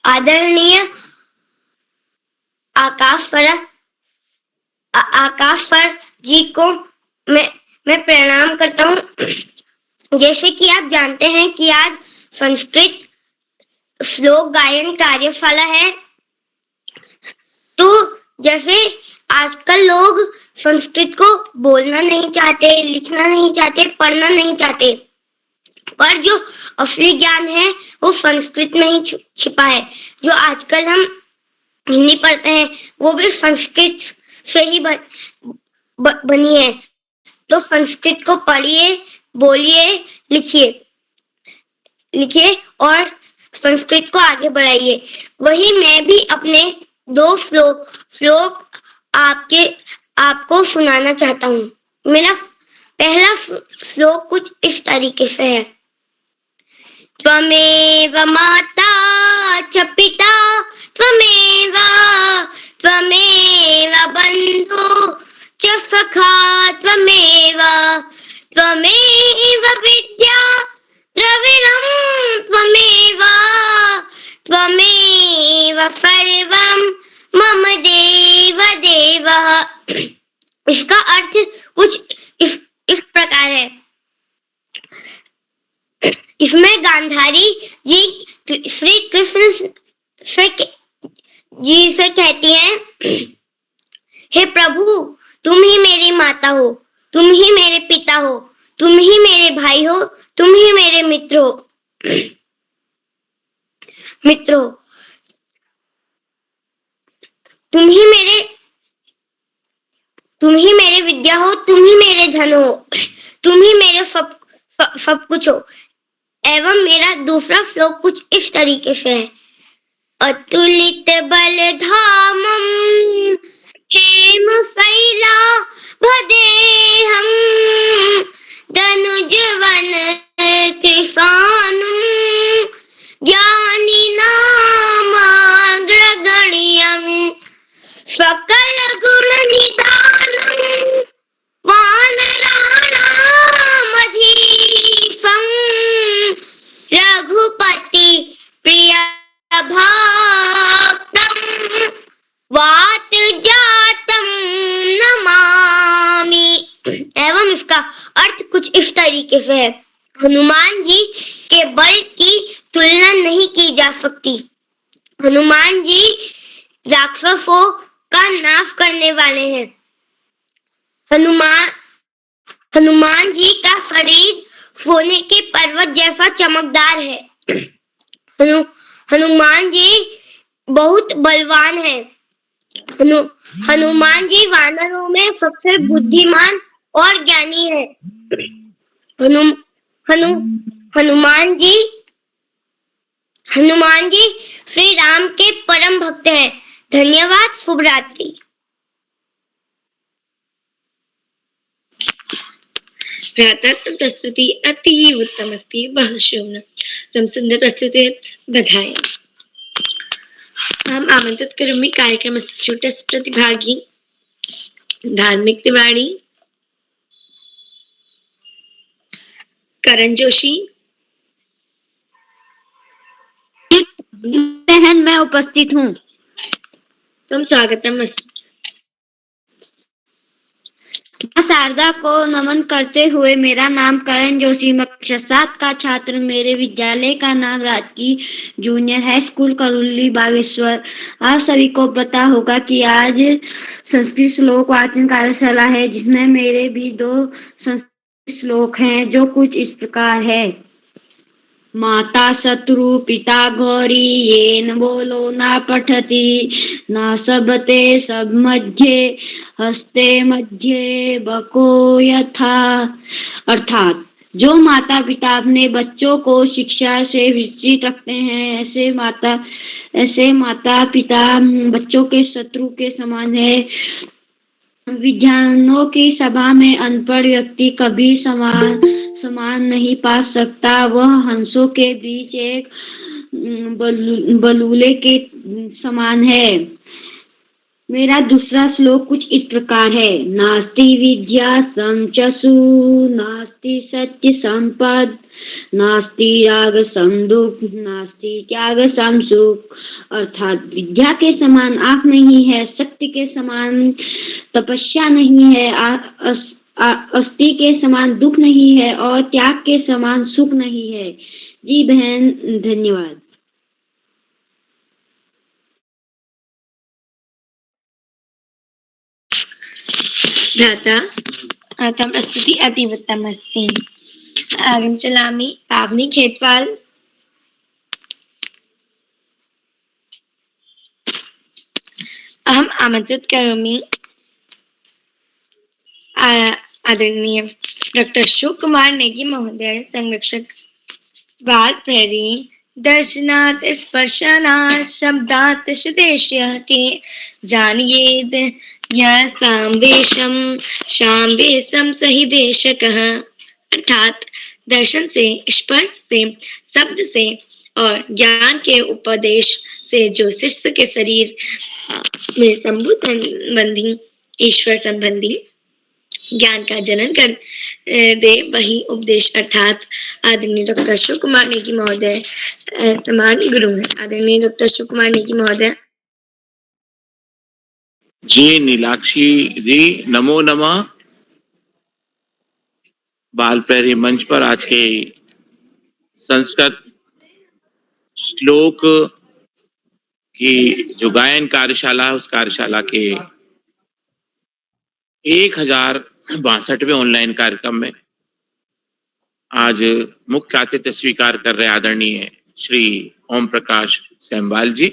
आदरणीय आकाश सर जी को मैं प्रणाम करता हूँ। जैसे कि आप जानते हैं कि आज संस्कृत श्लोक गायन कार्यशाला है, तो जैसे आजकल लोग संस्कृत को बोलना नहीं चाहते, लिखना नहीं चाहते, पढ़ना नहीं चाहते, पर जो असली ज्ञान है वो संस्कृत में ही छिपा है। जो आजकल हम हिंदी पढ़ते हैं वो भी संस्कृत से ही बनी है। तो संस्कृत को पढ़िए, बोलिए, लिखिए और संस्कृत को आगे बढ़ाइए। वही मैं भी अपने 2 श्लोक आपको सुनाना चाहता हूँ। मेरा पहला श्लोक कुछ इस तरीके से है। त्वमेव माता च पिता त्वमेव बंधु च सखा त्वमेव विद्या द्रविणं त्वमेव सर्वं मम देव देव। इसका अर्थ कुछ इस प्रकार है। इसमें गांधारी जी श्री कृष्ण से कहती हैं, हे प्रभु, तुम ही मेरी माता हो, तुम ही मेरे पिता हो, तुम ही मेरे भाई हो, तुम ही मेरे मित्र हो। तुम ही मेरे विद्या हो, तुम ही मेरे धन हो, तुम ही मेरे सब कुछ हो। एवं मेरा दूसरा श्लोक कुछ इस तरीके से है। अतुलित बलधामं हेम शैला भदेहं धनुजवन कृष्ण अर्थ कुछ इस तरीके से है, हनुमान जी के बल की तुलना नहीं की जा सकती। हनुमान जी राक्षसों का नाश करने वाले हैं। हनुमान जी का शरीर सोने के पर्वत जैसा चमकदार है। हनुमान जी बहुत बलवान है। हनुमान जी वानरों में सबसे बुद्धिमान और ज्ञानी है। हनुमान जी श्री राम के परम भक्त हैं। धन्यवाद। शुभ रात्रि। भ्रातृत्व प्रस्तुति अति उत्तम अस्ति, बहुशोभन। तुम सुंदर प्रस्तुति बधाई। हम आमंत्रित करोमि कार्यक्रम छोटस प्रतिभागी धार्मिक तिवारी, करण जोशी। बहन मैं उपस्थित हूँ। तुम स्वागतम अस्ति। शारदा को नमन करते हुए, मेरा नाम करण जोशी, मैं कक्षा 7 का छात्र। मेरे विद्यालय का नाम राजकीय जूनियर हाई स्कूल करुली बागेश्वर। आप सभी को पता होगा कि आज संस्कृत श्लोक वाचन कार्यशाला है, जिसमें मेरे भी 2 संस्कृत श्लोक हैं, जो कुछ इस प्रकार है। माता शत्रु पिता गौरी, येन बोलो ना पठति, ना सबते सब मध्ये, हस्ते मध्ये बको यथा। अर्थात जो माता पिता अपने बच्चों को शिक्षा से वंचित रखते हैं, ऐसे माता पिता बच्चों के शत्रु के समान है। विद्वानों की सभा में अनपढ़ व्यक्ति कभी समान नहीं पा सकता। वह हंसों के बीच एक बलूले के समान है। मेरा दूसरा श्लोक कुछ इस प्रकार है। नास्ति विद्या संचसु, नास्ति सत्य संपद, नास्ति राग समदुख, नास्ति त्याग समसुख। अर्थात विद्या के समान आँख नहीं है, सत्य के समान तपस्या नहीं है, अस्थि के समान दुख नहीं है और त्याग के समान सुख नहीं है। जी बहन, धन्यवाद। भ्राता तम प्रस्तुति अति उत्तम अस्ति। आगम चलामि पावनी खेतवाल। अहम आमंत्रित करोमि आदरणीय डॉक्टर अशोक कुमार नेगी महोदय, संरक्षक बाल प्रहरी। दर्शनात् स्पर्शनात् शब्दात् शब्देश्यते, जानीयेद यः सामवेशम शामवेशम सही देशकः। अर्थात दर्शन से, स्पर्श से, शब्द से और ज्ञान के उपदेश से जो शिष्य के शरीर में शंभु संबंधी, ईश्वर संबंधी ज्ञान का जनन कर दे, वही उपदेश। अर्थात आदरणीय डॉक्टर अशोक कुमार नेगी महोदय समान गुरु है। आदरणीय डॉक्टर अशोक कुमार नेगी महोदय। जी नीलाक्षी जी, नमो नमः। बाल प्रहरी मंच पर आज के संस्कृत श्लोक की जो गायन कार्यशाला है, उस कार्यशाला के 1062वें ऑनलाइन कार्यक्रम में आज मुख्य आतिथ्य स्वीकार कर रहे आदरणीय श्री ओम प्रकाश सेमवाल जी,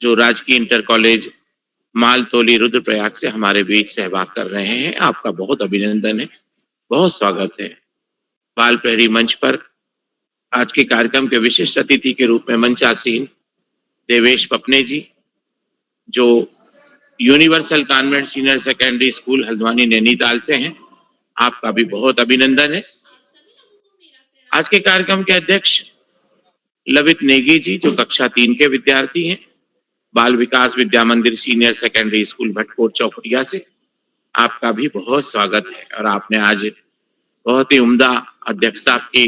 जो राजकीय इंटर कॉलेज मालतोली रुद्रप्रयाग से हमारे बीच सहभाग कर रहे हैं। आपका बहुत अभिनंदन है, बहुत स्वागत है। बाल प्रहरी मंच पर आज के कार्यक्रम के विशिष्ट अतिथि के रूप में मंचासीन देवेश पपने जी, जो universal convent senior secondary school Haldwani Nainital से हैं। आपका भी बहुत अभिनंदन है। आज के कार्यक्रम के अध्यक्ष लवित नेगी जी, जो कक्षा 3 के विद्यार्थी हैं, बाल विकास विद्या मंदिर senior secondary school Bhatkot Chaupatiya से। आपका भी बहुत स्वागत है और आपने आज बहुत ही उम्दा अध्यक्षता की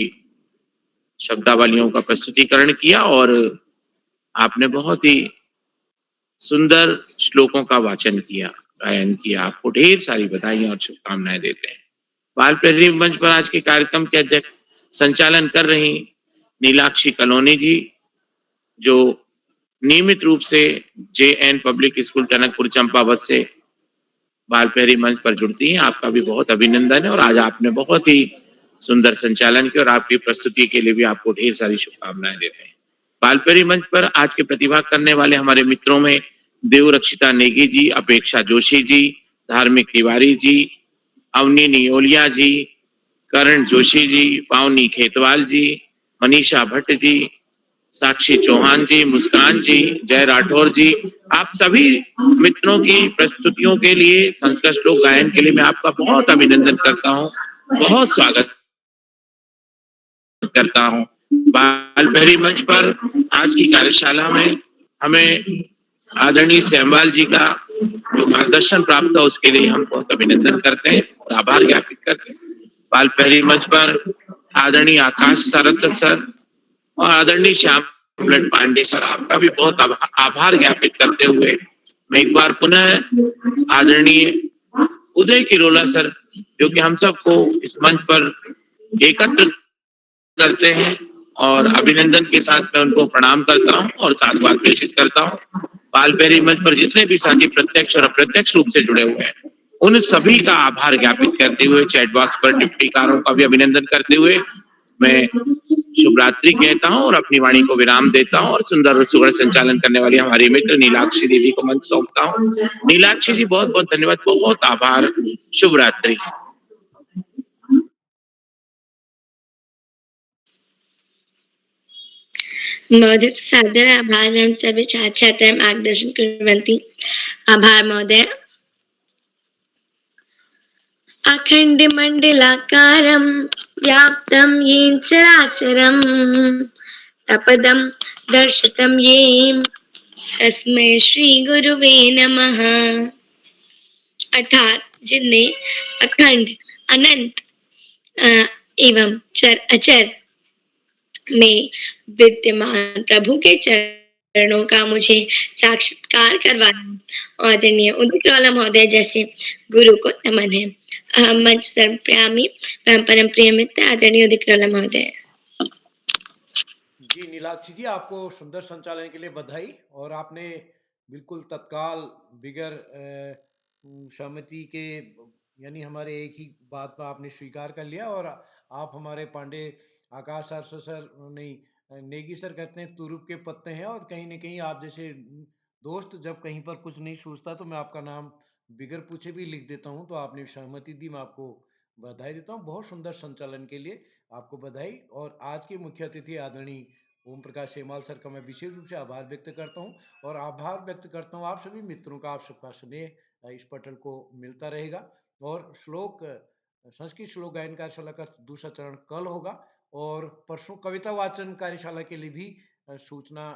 शब्दावलियों का प्रस्तुतिकरण किया और आपने बहुत ही सुंदर श्लोकों का वाचन किया, गायन किया। आपको ढेर सारी बधाइयां और शुभकामनाएं देते हैं। बाल प्रहरी मंच पर आज के कार्यक्रम के अध्यक्ष संचालन कर रही नीलाक्षी कलोनी जी, जो नियमित रूप से JN public school Tanakpur Champawat से बाल प्रहरी मंच पर जुड़ती हैं। आपका भी बहुत अभिनंदन है और आज आपने बहुत ही सुंदर संचालन किया और आपकी प्रस्तुति के लिए भी आपको ढेर सारी शुभकामनाएं देते हैं। बाल प्रहरी मंच पर आज के प्रतिभाग करने वाले हमारे मित्रों में देवरक्षिता नेगी जी, अपेक्षा जोशी जी, धार्मिक तिवारी जी, अवनी नियोलिया जी, करण जोशी जी, पावनी खेतवाल जी, मनीषा भट्ट जी, साक्षी चौहान जी, मुस्कान जी, जय राठौर जी, आप सभी मित्रों की प्रस्तुतियों के लिए, संस्कृत श्लोक गायन के लिए मैं आपका बहुत अभिनंदन करता हूँ, बहुत स्वागत करता हूँ। बाल प्रहरी मंच पर आज की कार्यशाला में हमें आदरणीय सेमवाल जी का जो मार्गदर्शन प्राप्त था उसके लिए हम बहुत अभिनंदन करते हैं और आभार ज्ञापित करते हैं। बाल प्रहरी मंच पर आदरणीय आकाश सारस्वत सर और आदरणीय श्याम ब्लड पांडे सर, आपका भी बहुत आभार ज्ञापित करते हुए मैं एक बार पुनः आदरणीय उदय किरोला सर, जो कि हम सबको इस मंच पर एकत्र करते हैं और अभिनंदन के साथ मैं उनको प्रणाम करता हूं और साधुवाद प्रेषित करता हूं। बाल प्रहरी मंच पर जितने भी साथी प्रत्यक्ष और अप्रत्यक्ष रूप से जुड़े हुए हैं, उन सभी का आभार ज्ञापित करते हुए, चैट बॉक्स पर टिप्पणीकारों का भी अभिनंदन करते हुए मैं शुभ रात्रि कहता हूं और अपनी वाणी को विराम देता हूं और सुंदर और सुगढ़ संचालन करने वाली हमारी मित्र नीलाक्षी देवी को मंच सौंपता हूं। नीलाक्षी जी बहुत बहुत धन्यवाद, बहुत आभार, शुभ रात्रि। महोदय सादर आभार वयं सर्वे छात्राः मार्गदर्शनं कुर्वन्ति। आभार महोदय। अखण्डमण्डलाकारं व्याप्तं येन चराचरं तपदं दर्शितं येन तस्मै श्री गुरुवे नमः। अर्थात जिनने अखंड, अनंत एवं चर अचर में विद्यमान प्रभु के चरणों का मुझे साक्षात्कार करवाया। आदरणीय उदित रोला महोदय जैसे गुरु को नमन है। अहम मंच सर्वप्रेमी एवं परम प्रिय मित्र आदरणीय उदित रोला महोदय। जी नीलाक्षी जी, आपको सुंदर संचालन के लिए बधाई। और आपने बिल्कुल तत्काल बिगर सहमति के, यानी हमारे एक ही बात पर आपने स्वीकार कर लिया। और आप हमारे पांडे आकाश सर नहीं, नेगी सर कहते हैं तुरुप के पत्ते हैं। और कहीं ना कहीं आप जैसे दोस्त जब कहीं पर कुछ नहीं सूझता तो मैं आपका नाम बिगर पूछे भी लिख देता हूं। तो आपने सहमति दी, मैं आपको बधाई देता हूं। बहुत सुंदर संचालन के लिए आपको बधाई। और आज के मुख्य अतिथि आदरणीय ओम प्रकाश सेमाल सर का मैं विशेष रूप से आभार व्यक्त करता हूं। और आभार व्यक्त करता हूं आप सभी मित्रों का, आप सबका स्नेह इस पटल को मिलता रहेगा। और संस्कृत श्लोक गायन कार्यशाला का दूसरा चरण कल होगा। और परसों कविता वाचन कार्यशाला के लिए भी सूचना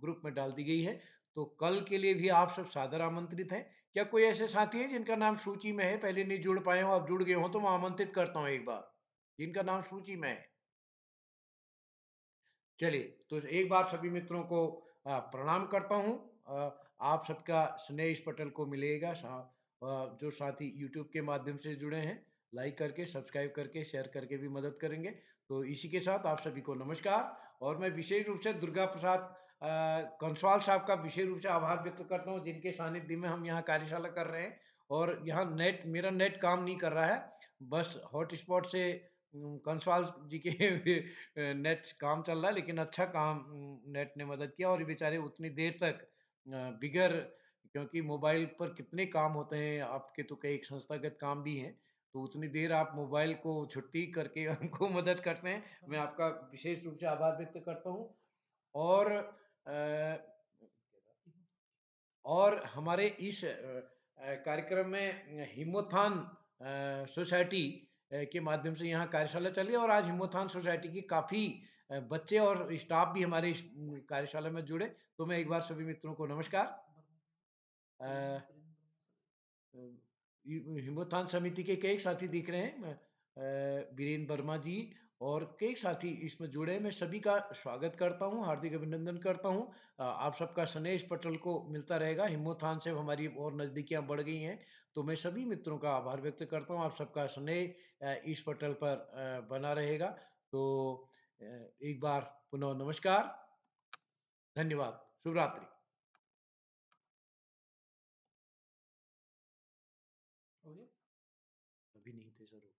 ग्रुप में डाल दी गई है। तो कल के लिए भी आप सब सादर आमंत्रित हैं। क्या कोई ऐसे साथी है जिनका नाम सूची में है, पहले नहीं जुड़ पाए हो, अब जुड़ गए हो, तो मैं आमंत्रित करता हूँ एक बार, जिनका नाम सूची में है। चलिए, तो एक बार सभी मित्रों को प्रणाम करता हूँ। आप सबका स्नेह इस पटल को मिलेगा। जो साथी YouTube के माध्यम से जुड़े हैं, लाइक करके, सब्सक्राइब करके, शेयर करके भी मदद करेंगे। तो इसी के साथ आप सभी को नमस्कार। और मैं विशेष रूप से दुर्गा प्रसाद कंसवाल साहब का विशेष रूप से आभार व्यक्त करता हूँ, जिनके सानिध्य में हम यहाँ कार्यशाला कर रहे हैं। और यहाँ मेरा नेट काम नहीं कर रहा है, बस हॉटस्पॉट से कंसवाल जी के नेट काम चल रहा है। लेकिन अच्छा काम नेट ने मदद किया। और ये बेचारे उतनी देर तक बिगर, क्योंकि मोबाइल पर कितने काम होते हैं आपके, तो कई संस्थागत काम भी हैं, तो उतनी देर आप मोबाइल को छुट्टी करके हमको मदद करते हैं। मैं आपका विशेष रूप से आभार व्यक्त करता हूँ। और हमारे इस कार्यक्रम में हिमोत्थान सोसाइटी के माध्यम से यहाँ कार्यशाला चली। और आज हिमोत्थान सोसाइटी की काफ़ी बच्चे और स्टाफ भी हमारे इस कार्यशाला में जुड़े। तो मैं एक बार सभी मित्रों को नमस्कार। हिमोत्थान समिति के कई साथी दिख रहे हैं, वीरेंद्र वर्मा जी और कई साथी इसमें जुड़े। मैं सभी का स्वागत करता हूँ, हार्दिक अभिनंदन करता हूँ। आप सबका स्नेह इस पटल को मिलता रहेगा। हिम्मतहान से हमारी और नज़दीकियाँ बढ़ गई हैं, तो मैं सभी मित्रों का आभार व्यक्त करता हूँ। आप सबका स्नेह इस पटल पर बना रहेगा। तो एक बार पुनः नमस्कार, धन्यवाद, शुभ रात्रि। हो गया? अभी नहीं थे सर।